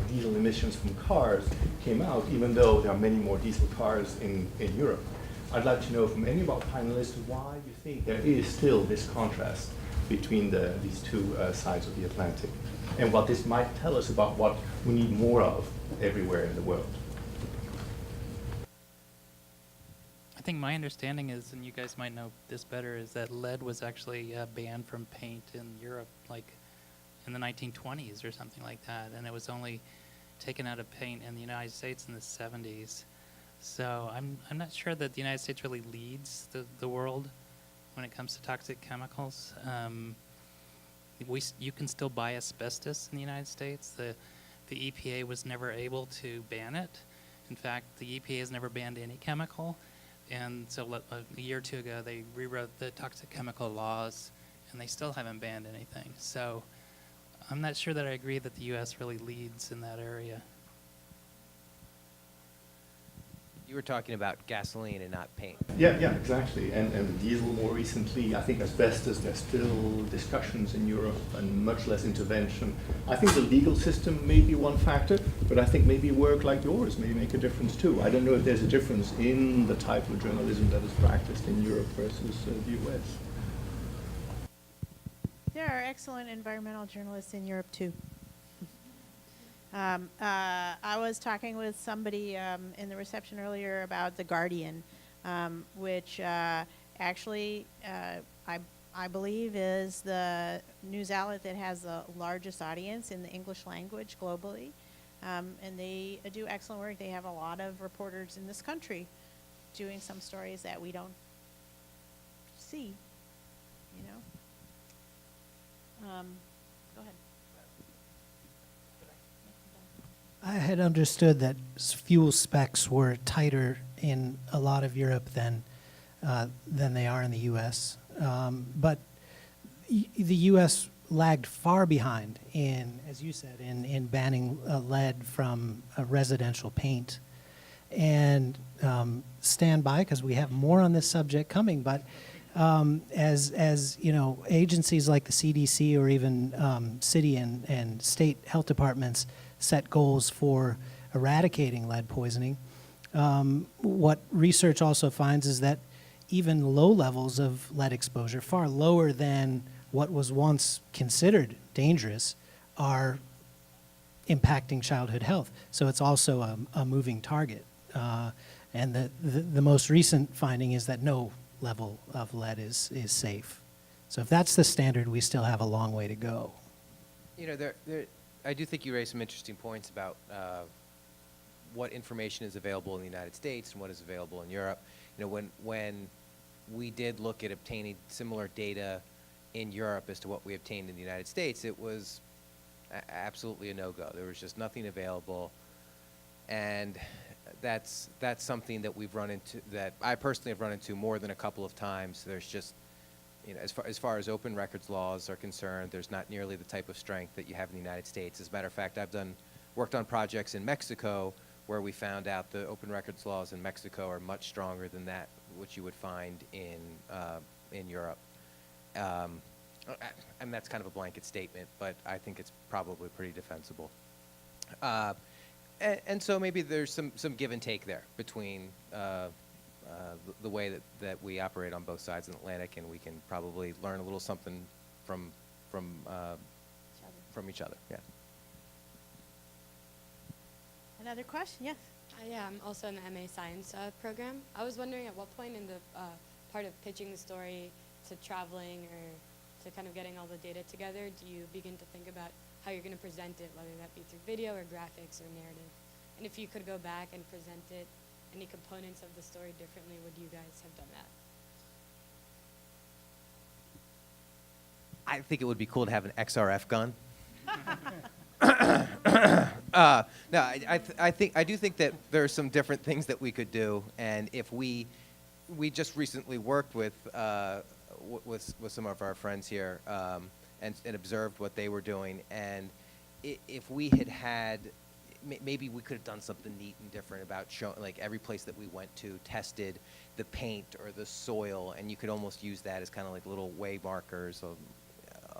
Speaker 10: diesel emissions from cars came out, even though there are many more diesel cars in Europe. I'd like to know from any of our panelists why you think there is still this contrast between these two sides of the Atlantic, and what this might tell us about what we need more of everywhere in the world.
Speaker 7: I think my understanding is, and you guys might know this better, is that lead was actually banned from paint in Europe, like in the 1920s or something like that, and it was only taken out of paint in the United States in the 70s. So I'm not sure that the United States really leads the world when it comes to toxic chemicals. You can still buy asbestos in the United States. The EPA was never able to ban it. In fact, the EPA has never banned any chemical. And so a year or two ago, they rewrote the toxic chemical laws, and they still haven't banned anything. So I'm not sure that I agree that the U.S. really leads in that area.
Speaker 6: You were talking about gasoline and not paint.
Speaker 10: Yeah, yeah, exactly. And the diesel more recently, I think asbestos, there's still discussions in Europe and much less intervention. I think the legal system may be one factor, but I think maybe work like yours may make a difference too. I don't know if there's a difference in the type of journalism that is practiced in Europe versus the US.
Speaker 5: There are excellent environmental journalists in Europe too. I was talking with somebody in the reception earlier about The Guardian, which actually I believe is the news outlet that has the largest audience in the English language globally. And they do excellent work. They have a lot of reporters in this country doing some stories that we don't see, you know. Go ahead.
Speaker 4: I had understood that fuel specs were tighter in a lot of Europe than they are in the U.S. But the U.S. lagged far behind in, as you said, in banning lead from residential paint. And stand by, because we have more on this subject coming. But as you know, agencies like the CDC or even city and state health departments set goals for eradicating lead poisoning. What research also finds is that even low levels of lead exposure, far lower than what was once considered dangerous, are impacting childhood health. So it's also a moving target. And the most recent finding is that no level of lead is safe. So if that's the standard, we still have a long way to go.
Speaker 6: You know, I do think you raised some interesting points about what information is available in the United States and what is available in Europe. You know, when we did look at obtaining similar data in Europe as to what we obtained in the United States, it was absolutely a no-go. There was just nothing available, and that's something that we've run into, that I personally have run into more than a couple of times. There's just, you know, as far as open records laws are concerned, there's not nearly the type of strength that you have in the United States. As a matter of fact, I've worked on projects in Mexico where we found out the open records laws in Mexico are much stronger than that which you would find in Europe. And that's kind of a blanket statement, but I think it's probably pretty defensible. And so maybe there's some give and take there between the way that we operate on both sides of the Atlantic, and we can probably learn a little something from each other. Yeah.
Speaker 5: Another question? Yes.
Speaker 11: Yeah, I'm also in the MA Science program. I was wondering at what point in the part of pitching the story to traveling or to kind of getting all the data together, do you begin to think about how you're going to present it, whether that be through video or graphics or narrative? And if you could go back and present it, any components of the story differently, would you guys have done that?
Speaker 6: I think it would be cool to have an XRF gun. No, I do think that there are some different things that we could do, and if we just recently worked with some of our friends here and observed what they were doing, and if we had maybe we could have done something neat and different about showing, like, every place that we went to tested the paint or the soil, and you could almost use that as kind of like little way markers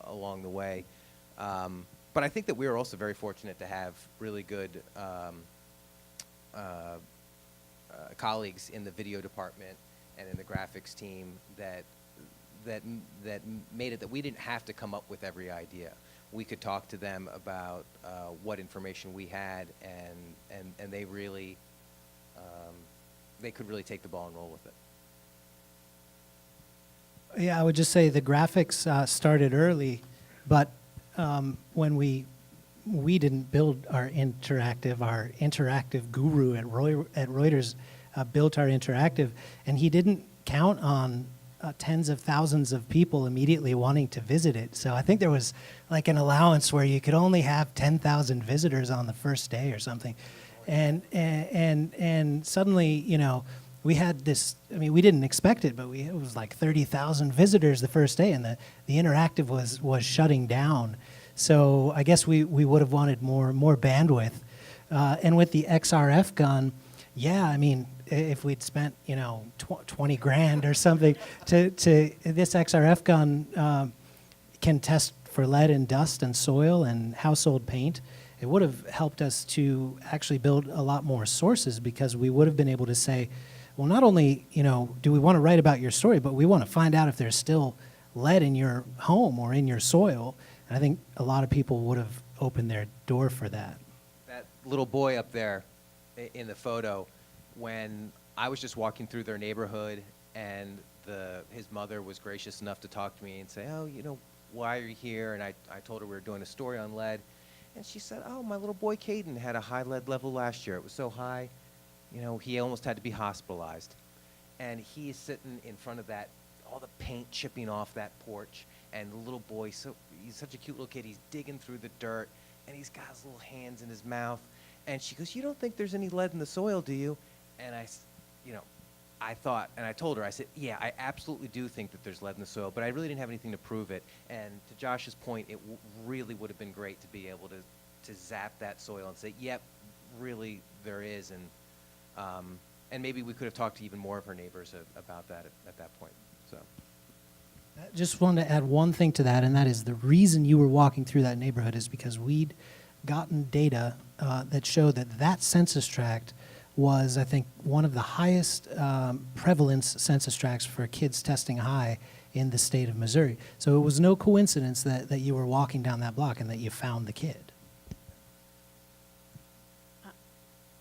Speaker 6: along the way. But I think that we were also very fortunate to have really good colleagues in the video department and in the graphics team that made it that we didn't have to come up with every idea. We could talk to them about what information we had, and they really they could really take the ball and roll with it.
Speaker 4: Yeah, I would just say the graphics started early, but when we didn't build our interactive guru at Reuters built our interactive, and he didn't count on tens of thousands of people immediately wanting to visit it. So I think there was like an allowance where you could only have 10,000 visitors on the first day or something. And suddenly, you know, we had this, I mean, we didn't expect it, but it was like 30,000 visitors the first day, and the interactive was shutting down. So I guess we would have wanted more bandwidth. And with the XRF gun, yeah, I mean, if we'd spent, 20 grand or something to this XRF gun can test for lead in dust and soil and household paint. It would have helped us to actually build a lot more sources, because we would have been able to say, well, not only, do we want to write about your story, but we want to find out if there's still lead in your home or in your soil. And I think a lot of people would have opened their door for that.
Speaker 6: That little boy up there in the photo, when I was just walking through their neighborhood and his mother was gracious enough to talk to me and say, oh, why are you here? And I told her we were doing a story on lead. And she said, oh, my little boy Caden had a high lead level last year. It was so high, he almost had to be hospitalized. And he is sitting in front of that, all the paint chipping off that porch. And the little boy, he's such a cute little kid. He's digging through the dirt, and he's got his little hands in his mouth. And she goes, you don't think there's any lead in the soil, do you? And I thought, and I told her, I said, yeah, I absolutely do think that there's lead in the soil, but I really didn't have anything to prove it. And to Josh's point, it really would have been great to be able to zap that soil and say, yep, really there is. And maybe we could have talked to even more of her neighbors about that at that point. So.
Speaker 4: I just wanted to add one thing to that, and that is the reason you were walking through that neighborhood is because we'd gotten data that showed that census tract was, I think, one of the highest prevalence census tracts for kids testing high in the state of Missouri. So it was no coincidence that you were walking down that block and that you found the kid.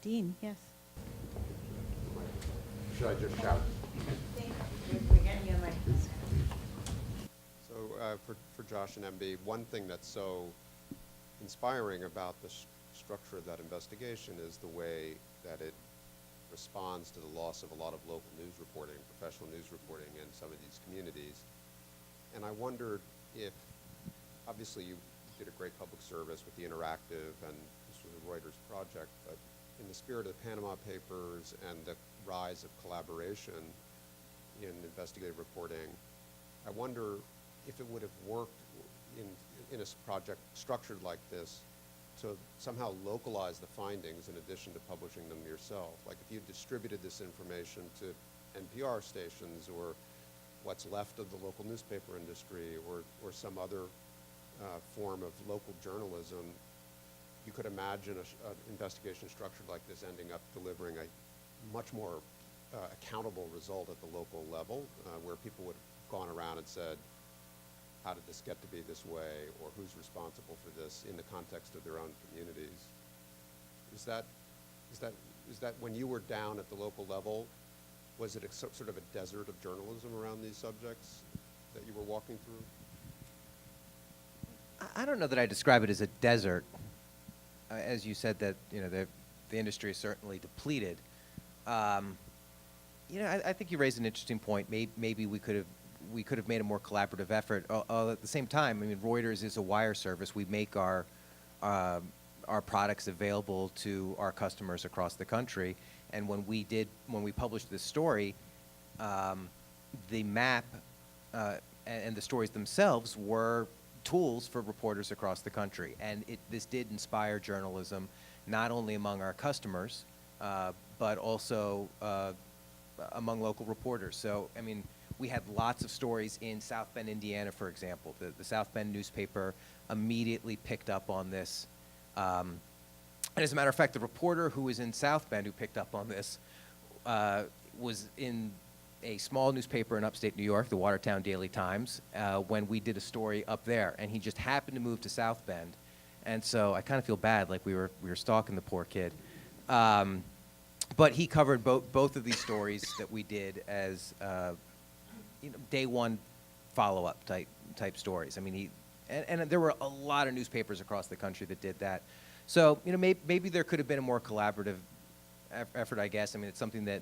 Speaker 5: Dean, yes.
Speaker 1: Should I just shout? So for Josh and MB, one thing that's so inspiring about the structure of that investigation is the way that it responds to the loss of a lot of local news reporting, professional news reporting in some of these communities. And I wondered if, obviously you did a great public service with the interactive, and this was a Reuters project, but in the spirit of the Panama Papers and the rise of collaboration in investigative reporting, I wonder if it would have worked in a project structured like this to somehow localize the findings in addition to publishing them yourself. Like if you distributed this information to NPR stations or what's left of the local newspaper industry or some other form of local journalism, you could imagine an investigation structured like this ending up delivering a much more accountable result at the local level, where people would have gone around and said, how did this get to be this way, or who's responsible for this in the context of their own communities. Is that when you were down at the local level, was it sort of a desert of journalism around these subjects that you were walking through?
Speaker 6: I don't know that I describe it as a desert. As you said, that the industry is certainly depleted. I think you raised an interesting point. Maybe we could have made a more collaborative effort. At the same time, I mean, Reuters is a wire service. We make our products available to our customers across the country. And when we published this story, the map and the stories themselves were tools for reporters across the country. And this did inspire journalism, not only among our customers, but also among local reporters. So, I mean, we had lots of stories in South Bend, Indiana, for example. The South Bend newspaper immediately picked up on this. And as a matter of fact, the reporter who was in South Bend who picked up on this was in a small newspaper in upstate New York, the Watertown Daily Times, when we did a story up there. And he just happened to move to South Bend. And so I kind of feel bad, like we were stalking the poor kid. But he covered both of these stories that we did as day one follow-up type stories. I mean, and there were a lot of newspapers across the country that did that. So maybe there could have been a more collaborative effort, I guess. I mean, it's something that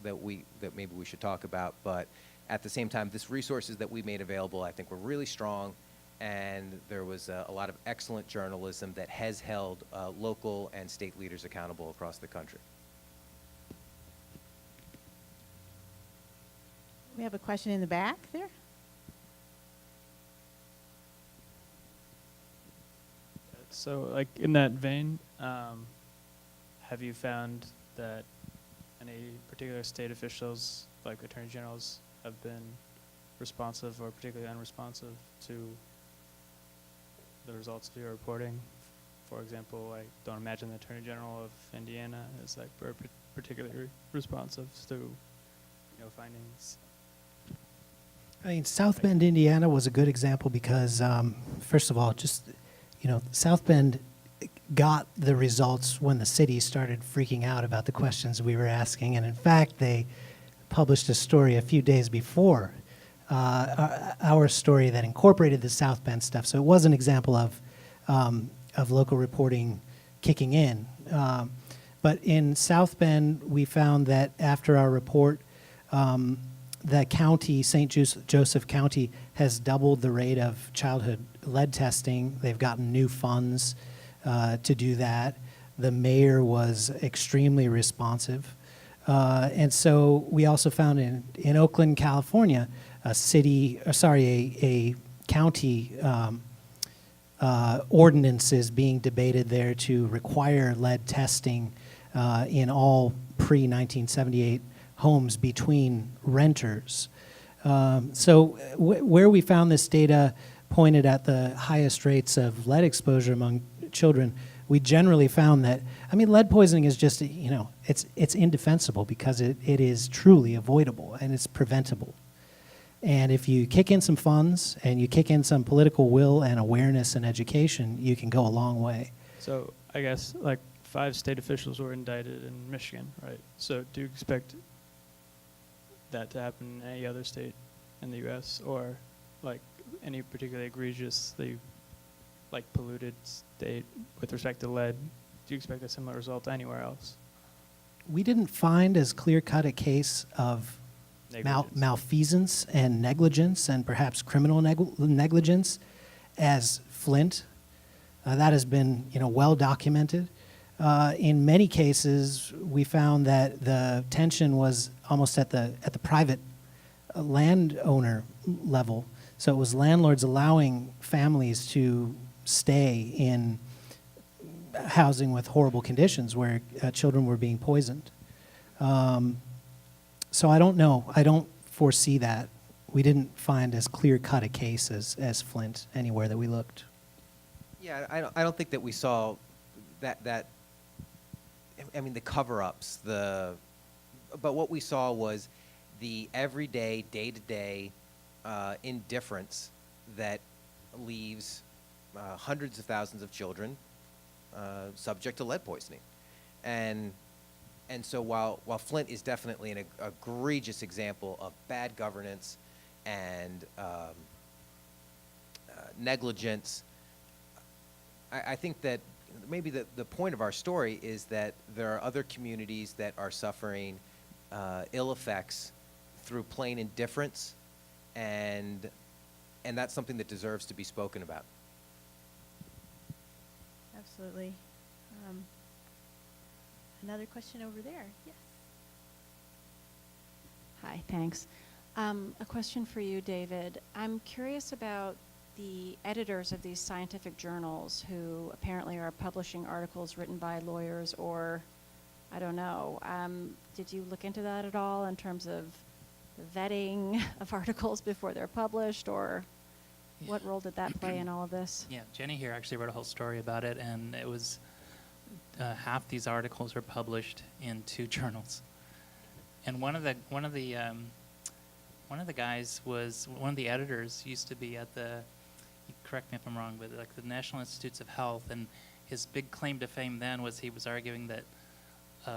Speaker 6: maybe we should talk about. But at the same time, these resources that we made available, I think, were really strong. And there was a lot of excellent journalism that has held local and state leaders accountable across the country.
Speaker 5: We have a question in the back there.
Speaker 12: So, like, in that vein, have you found that any particular state officials, like attorney generals, have been responsive or particularly unresponsive to the results of your reporting? For example, I don't imagine the Attorney General of Indiana is like particularly responsive to findings.
Speaker 4: I mean, South Bend, Indiana was a good example because, first of all, just, South Bend got the results when the city started freaking out about the questions we were asking. And in fact, they published a story a few days before our story that incorporated the South Bend stuff. So it was an example of local reporting kicking in. But in South Bend, we found that after our report, the county, St. Joseph County, has doubled the rate of childhood lead testing. They've gotten new funds to do that. The mayor was extremely responsive. And so we also found in Oakland, California, a county ordinance is being debated there to require lead testing in all pre-1978 homes between renters. So where we found this data pointed at the highest rates of lead exposure among children, we generally found that, lead poisoning is just, it's indefensible because it is truly avoidable and it's preventable. And if you kick in some funds and you kick in some political will and awareness and education, you can go a long way.
Speaker 12: So I guess like 5 state officials were indicted in Michigan, right? So do you expect that to happen in any other state in the U.S. or like any particularly egregiously like polluted state with respect to lead? Do you expect a similar result anywhere else?
Speaker 4: We didn't find as clear-cut a case of malfeasance and negligence and perhaps criminal negligence as Flint. That has been, well documented. In many cases, we found that the tension was almost at the private landowner level. So it was landlords allowing families to stay in housing with horrible conditions where children were being poisoned. So I don't know. I don't foresee that. We didn't find as clear-cut a case as Flint anywhere that we looked.
Speaker 6: Yeah, I don't think that we saw that the cover-ups, but what we saw was the everyday, day-to-day indifference that leaves hundreds of thousands of children subject to lead poisoning. And so while Flint is definitely an egregious example of bad governance and negligence, I think that maybe the point of our story is that there are other communities that are suffering ill effects through plain indifference, and that's something that deserves to be spoken about.
Speaker 5: Absolutely. Another question over there. Yes.
Speaker 13: Hi, thanks. A question for you, David. I'm curious about the editors of these scientific journals who apparently are publishing articles written by lawyers or, I don't know. Did you look into that at all in terms of the vetting of articles before they're published, or what role did that play in all of this?
Speaker 7: Yeah, Jenny here actually wrote a whole story about it, and it was half these articles were published in 2 journals, and one of the guys was one of the editors used to be at the, correct me if I'm wrong, but like the National Institutes of Health, and his big claim to fame then was he was arguing that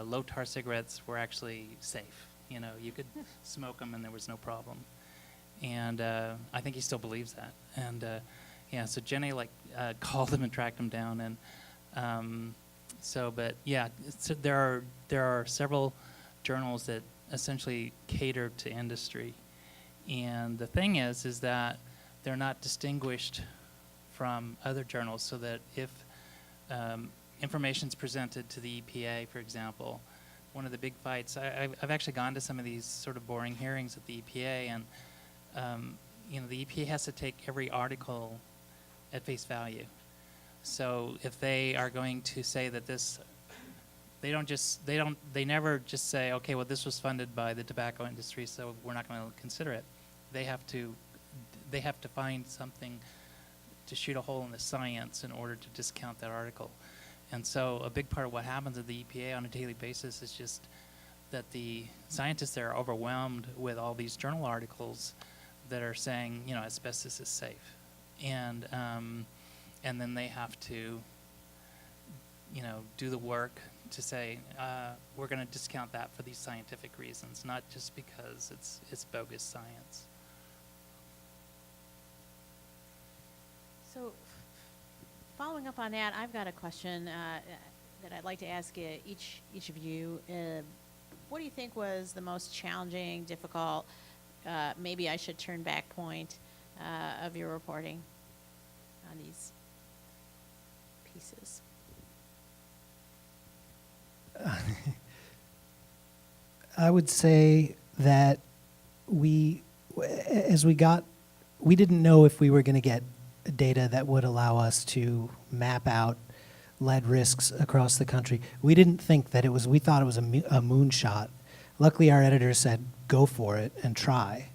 Speaker 7: low tar cigarettes were actually safe. You could smoke them and there was no problem, and I think he still believes that. And so Jenny called him and tracked him down, and so there are several journals that essentially cater to industry, and the thing is that they're not distinguished from other journals, so that if information is presented to the EPA, for example, one of the big fights, I've actually gone to some of these sort of boring hearings at the EPA, and the EPA has to take every article at face value. So if they are going to say that this they never just say, okay, well, this was funded by the tobacco industry, so we're not going to consider it. They have to find something to shoot a hole in the science in order to discount that article. And so a big part of what happens at the EPA on a daily basis is just that the scientists there are overwhelmed with all these journal articles that are saying, you know, asbestos is safe. And then they have to, you know, do the work to say, we're going to discount that for these scientific reasons, not just because it's bogus science.
Speaker 5: So, following up on that, I've got a question that I'd like to ask each of you. What do you think was the most challenging, difficult, maybe I should turn back point of your reporting on these pieces?
Speaker 4: I would say that we didn't know if we were going to get data that would allow us to map out lead risks across the country. We didn't think that we thought it was a moonshot. Luckily, our editors said, go for it and try.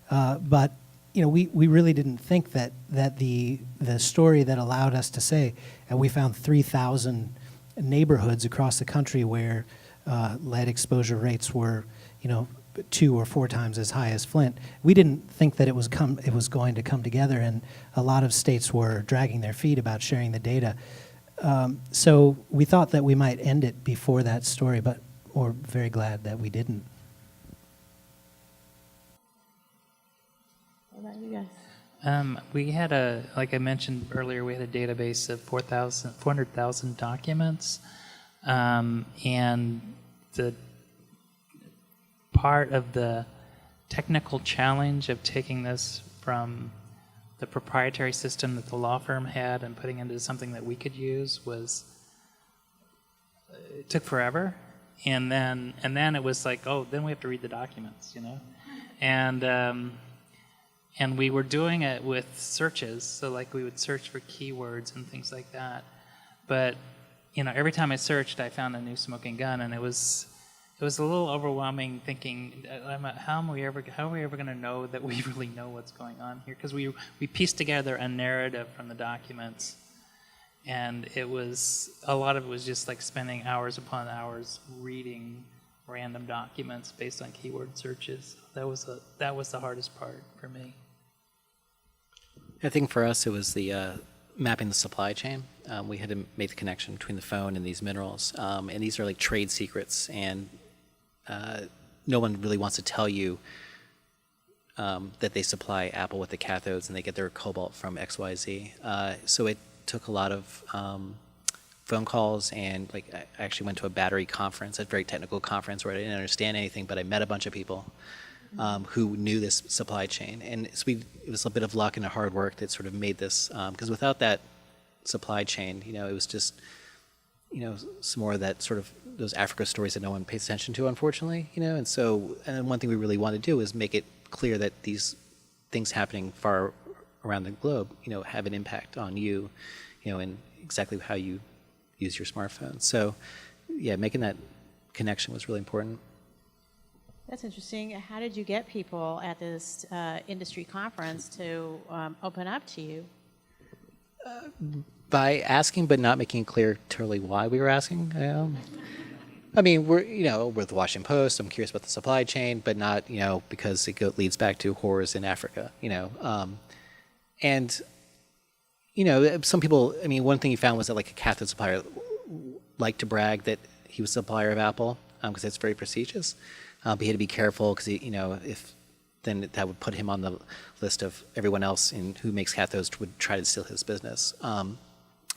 Speaker 4: But you know, we really didn't think that the story that allowed us to say, and we found 3,000 neighborhoods across the country where lead exposure rates were, you know, 2 or 4 times as high as Flint. We didn't think that it was going to come together, and a lot of states were dragging their feet about sharing the data. So we thought that we might end it before that story, but we're very glad that we didn't.
Speaker 5: What about you guys?
Speaker 7: We had like I mentioned earlier, we had a database of 400,000 documents, and the part of the technical challenge of taking this from the proprietary system that the law firm had and putting it into something that we could use was, it took forever. And then it was like, oh, then we have to read the documents, you know? And we were doing it with searches, so like we would search for keywords and things like that. But, you know, every time I searched, I found a new smoking gun, and it was a little overwhelming thinking, how are we ever going to know that we really know what's going on here? Because we pieced together a narrative from the documents, and a lot of it was just like spending hours upon hours reading random documents based on keyword searches. That was the hardest part for me.
Speaker 8: I think for us it was the mapping the supply chain. We had to make the connection between the phone and these minerals, and these are like trade secrets, and no one really wants to tell you that they supply Apple with the cathodes and they get their cobalt from XYZ. So it took a lot of phone calls, and like I actually went to a battery conference, a very technical conference where I didn't understand anything, but I met a bunch of people who knew this supply chain. And so it was a bit of luck and hard work that sort of made this, because without that supply chain, you know, it was just, you know, some more of that sort of those Africa stories that no one pays attention to, unfortunately, you know. And so, and one thing we really want to do is make it clear that these things happening far around the globe, you know, have an impact on you, you know, and exactly how you use your smartphone. So, yeah, making that connection was really important.
Speaker 5: That's interesting. How did you get people at this industry conference to open up to you?
Speaker 8: By asking, but not making it clear totally why we were asking. I mean, we're the Washington Post. I'm curious about the supply chain, but not, you know, because it leads back to horrors in Africa, you know. And, you know, some people, I mean, one thing you found was that like a cathode supplier liked to brag that he was a supplier of Apple because it's very prestigious. But he had to be careful because, you know, then that would put him on the list of everyone else who makes cathodes would try to steal his business.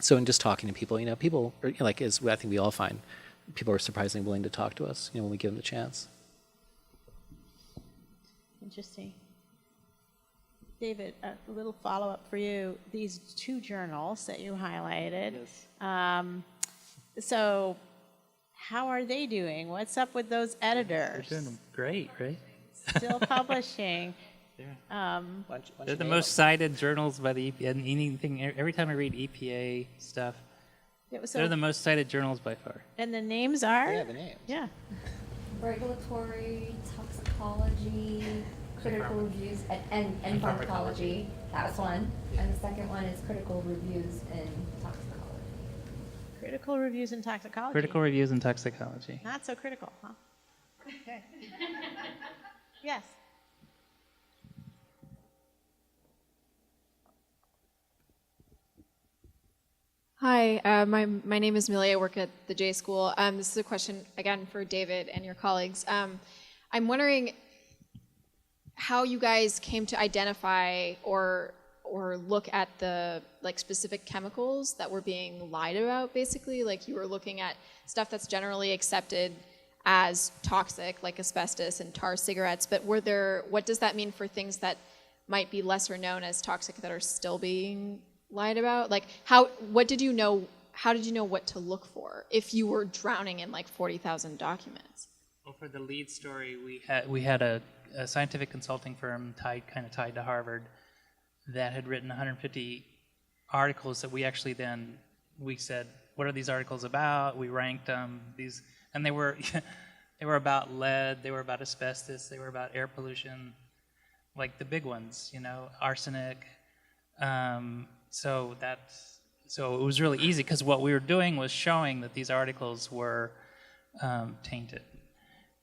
Speaker 8: So in just talking to people, you know, people are, like, as I think we all find, people are surprisingly willing to talk to us, you know, when we give them the chance.
Speaker 5: Interesting. David, a little follow-up for you. These 2 journals that you highlighted.
Speaker 7: Yes.
Speaker 5: So how are they doing? What's up with those editors?
Speaker 7: They're doing great, right?
Speaker 5: Still publishing.
Speaker 7: They're the most cited journals by the EPA. And every time I read EPA stuff,
Speaker 5: So,
Speaker 7: They're the most cited journals by far.
Speaker 5: and the names are?
Speaker 8: Yeah, the names.
Speaker 5: Yeah.
Speaker 14: Regulatory, toxicology, critical reviews, and pharmacology. That was one. And the second one is critical reviews in toxicology.
Speaker 5: Critical reviews in toxicology.
Speaker 7: Critical reviews in toxicology.
Speaker 5: Not so critical, huh? Okay. Yes.
Speaker 15: Hi, my name is Amelia. I work at the J School. This is a question, again, for David and your colleagues. I'm wondering how you guys came to identify or look at the specific chemicals that were being lied about, basically. Like you were looking at stuff that's generally accepted as toxic, like asbestos and tar cigarettes, but what does that mean for things that might be lesser known as toxic that are still being lied about? Like how did you know what to look for if you were drowning in 40,000 documents?
Speaker 7: Well, for the lead story, we had a scientific consulting firm tied to Harvard that had written 150 articles that we actually we said, what are these articles about? We ranked them, and they were they were about lead, they were about asbestos, they were about air pollution, like the big ones, arsenic. So it was really easy because what we were doing was showing that these articles were tainted.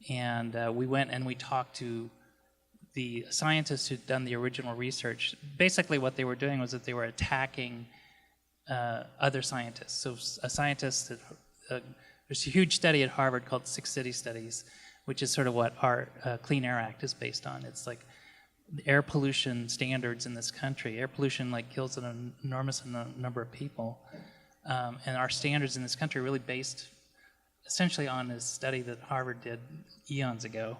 Speaker 7: And we went and we talked to the scientists who'd done the original research. Basically what they were doing was that they were attacking other scientists. So a scientist, there's a huge study at Harvard called Six City Studies, which is sort of what our Clean Air Act is based on. It's like the air pollution standards in this country. Air pollution kills an enormous number of people. And our standards in this country are really based essentially on this study that Harvard did eons ago.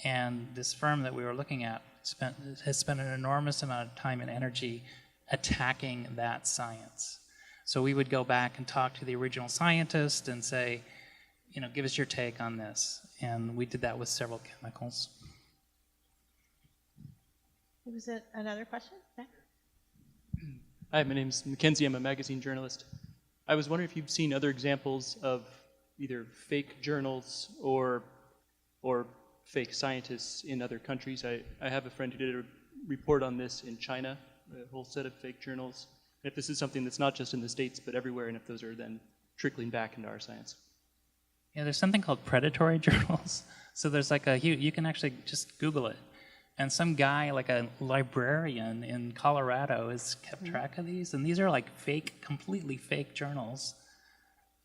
Speaker 7: And this firm that we were looking at has spent an enormous amount of time and energy attacking that science. So we would go back and talk to the original scientist and say, give us your take on this. And we did that with several chemicals.
Speaker 5: Was it another question? Okay.
Speaker 12: Hi, my name is Mackenzie. I'm a magazine journalist. I was wondering if you've seen other examples of either fake journals or fake scientists in other countries. I have a friend who did a report on this in China, a whole set of fake journals. And if this is something that's not just in the States but everywhere, and if those are then trickling back into our science.
Speaker 7: Yeah, there's something called predatory journals. So there's you can actually just Google it. And some guy, like a librarian in Colorado, has kept track of these. And these are completely fake journals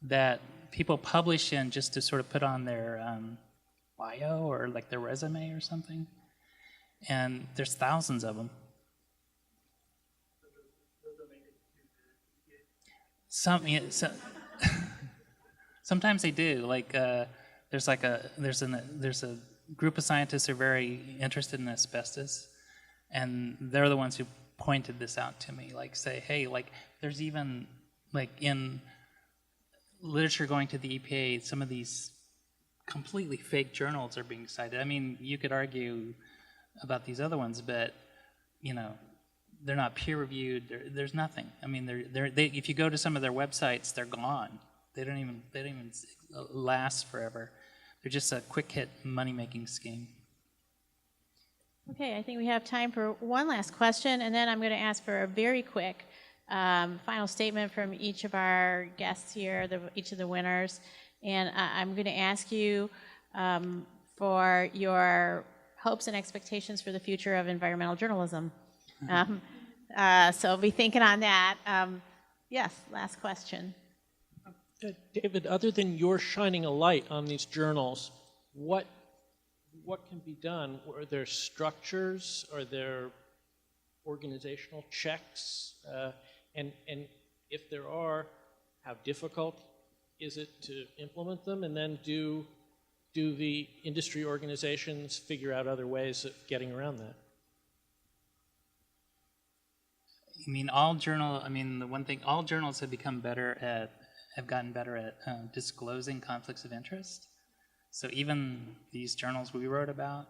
Speaker 7: that people publish in just to sort of put on their bio or their resume or something. And there's thousands of them. Sometimes they do. There's a group of scientists who are very interested in asbestos, and they're the ones who pointed this out to me. Say, hey, there's even in literature going to the EPA, some of these completely fake journals are being cited. I mean, you could argue about these other ones, but they're not peer-reviewed. There's nothing. I mean, if you go to some of their websites, they're gone. They don't even last forever. They're just a quick-hit money-making scheme.
Speaker 5: Okay, I think we have time for one last question, and then I'm going to ask for a very quick final statement from each of our guests here, each of the winners. And I'm going to ask you for your hopes and expectations for the future of environmental journalism. So be thinking on that. Yes, last question.
Speaker 16: David, other than your shining a light on these journals, what can be done? Are there structures? Are there organizational checks? And if there are, how difficult is it to implement them? And then do the industry organizations figure out other ways of getting around that?
Speaker 7: All journals have gotten better at disclosing conflicts of interest. So even these journals we wrote about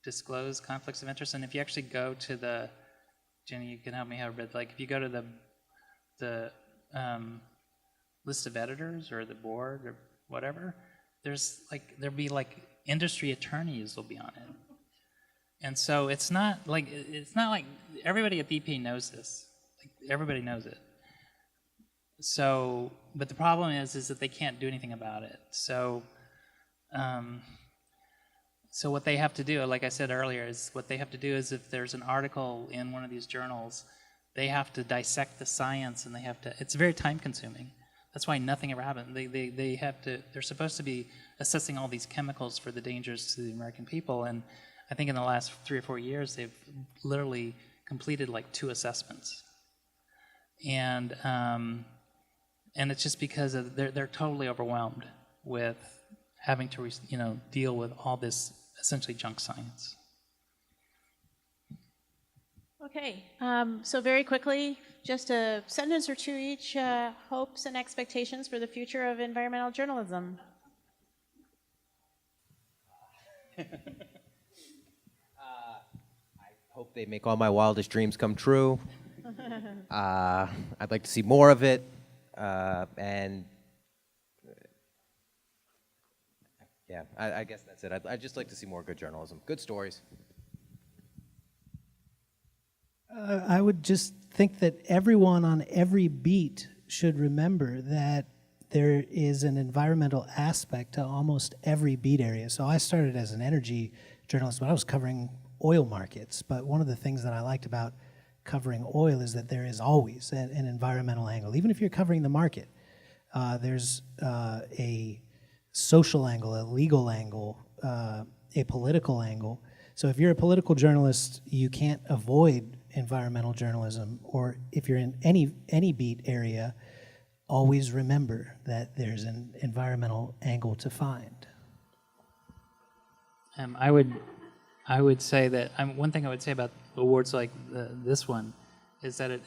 Speaker 7: disclose conflicts of interest. And if you actually go to Jenny, you can help me out, but if you go to list of editors or the board or whatever, there'll be like industry attorneys will be on it. And so it's not like everybody at the EPA knows this. Like, everybody knows it. So, but the problem is that they can't do anything about it. So, so what they have to do, like I said earlier, is what they have to do is if there's an article in one of these journals, they have to dissect the science, and it's very time consuming. That's why nothing ever happened. They're supposed to be assessing all these chemicals for the dangers to the American people, and I think in the last 3 or 4 years, they've literally completed like 2 assessments. And it's just because they're totally overwhelmed with having to deal with all this essentially junk science.
Speaker 5: Okay, so very quickly, just a sentence or two each, hopes and expectations for the future of environmental journalism.
Speaker 6: I hope they make all my wildest dreams come true. I'd like to see more of it, and yeah, I guess that's it. I'd just like to see more good journalism, good stories.
Speaker 4: I would just think that everyone on every beat should remember that there is an environmental aspect to almost every beat area. So I started as an energy journalist, but I was covering oil markets. But one of the things that I liked about covering oil is that there is always an environmental angle. Even if you're covering the market, there's a social angle, a legal angle, a political angle. So if you're a political journalist, you can't avoid environmental journalism. Or if you're in any beat area, always remember that there's an environmental angle to find.
Speaker 7: I would say that one thing I would say about awards like this one is that it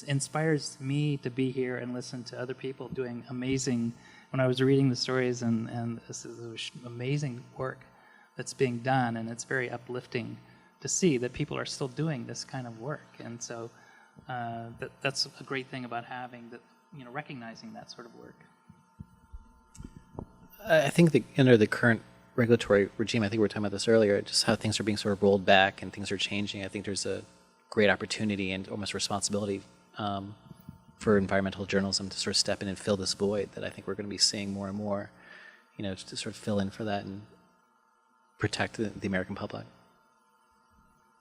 Speaker 7: inspires me to be here and listen to other people doing amazing. When I was reading the stories and this is amazing work that's being done, and it's very uplifting to see that people are still doing this kind of work, and so that's a great thing about having that, recognizing that sort of work.
Speaker 8: I think that under the current regulatory regime, I think we were talking about this earlier, just how things are being sort of rolled back and things are changing. I think there's a great opportunity and almost responsibility for environmental journalism to sort of step in and fill this void that I think we're going to be seeing more and more, to sort of fill in for that and protect the American public.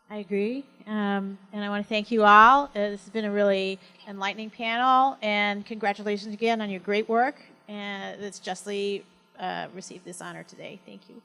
Speaker 5: I agree, and I want to thank you all. This has been a really enlightening panel, and congratulations again on your great work, and that's justly received this honor today. Thank you.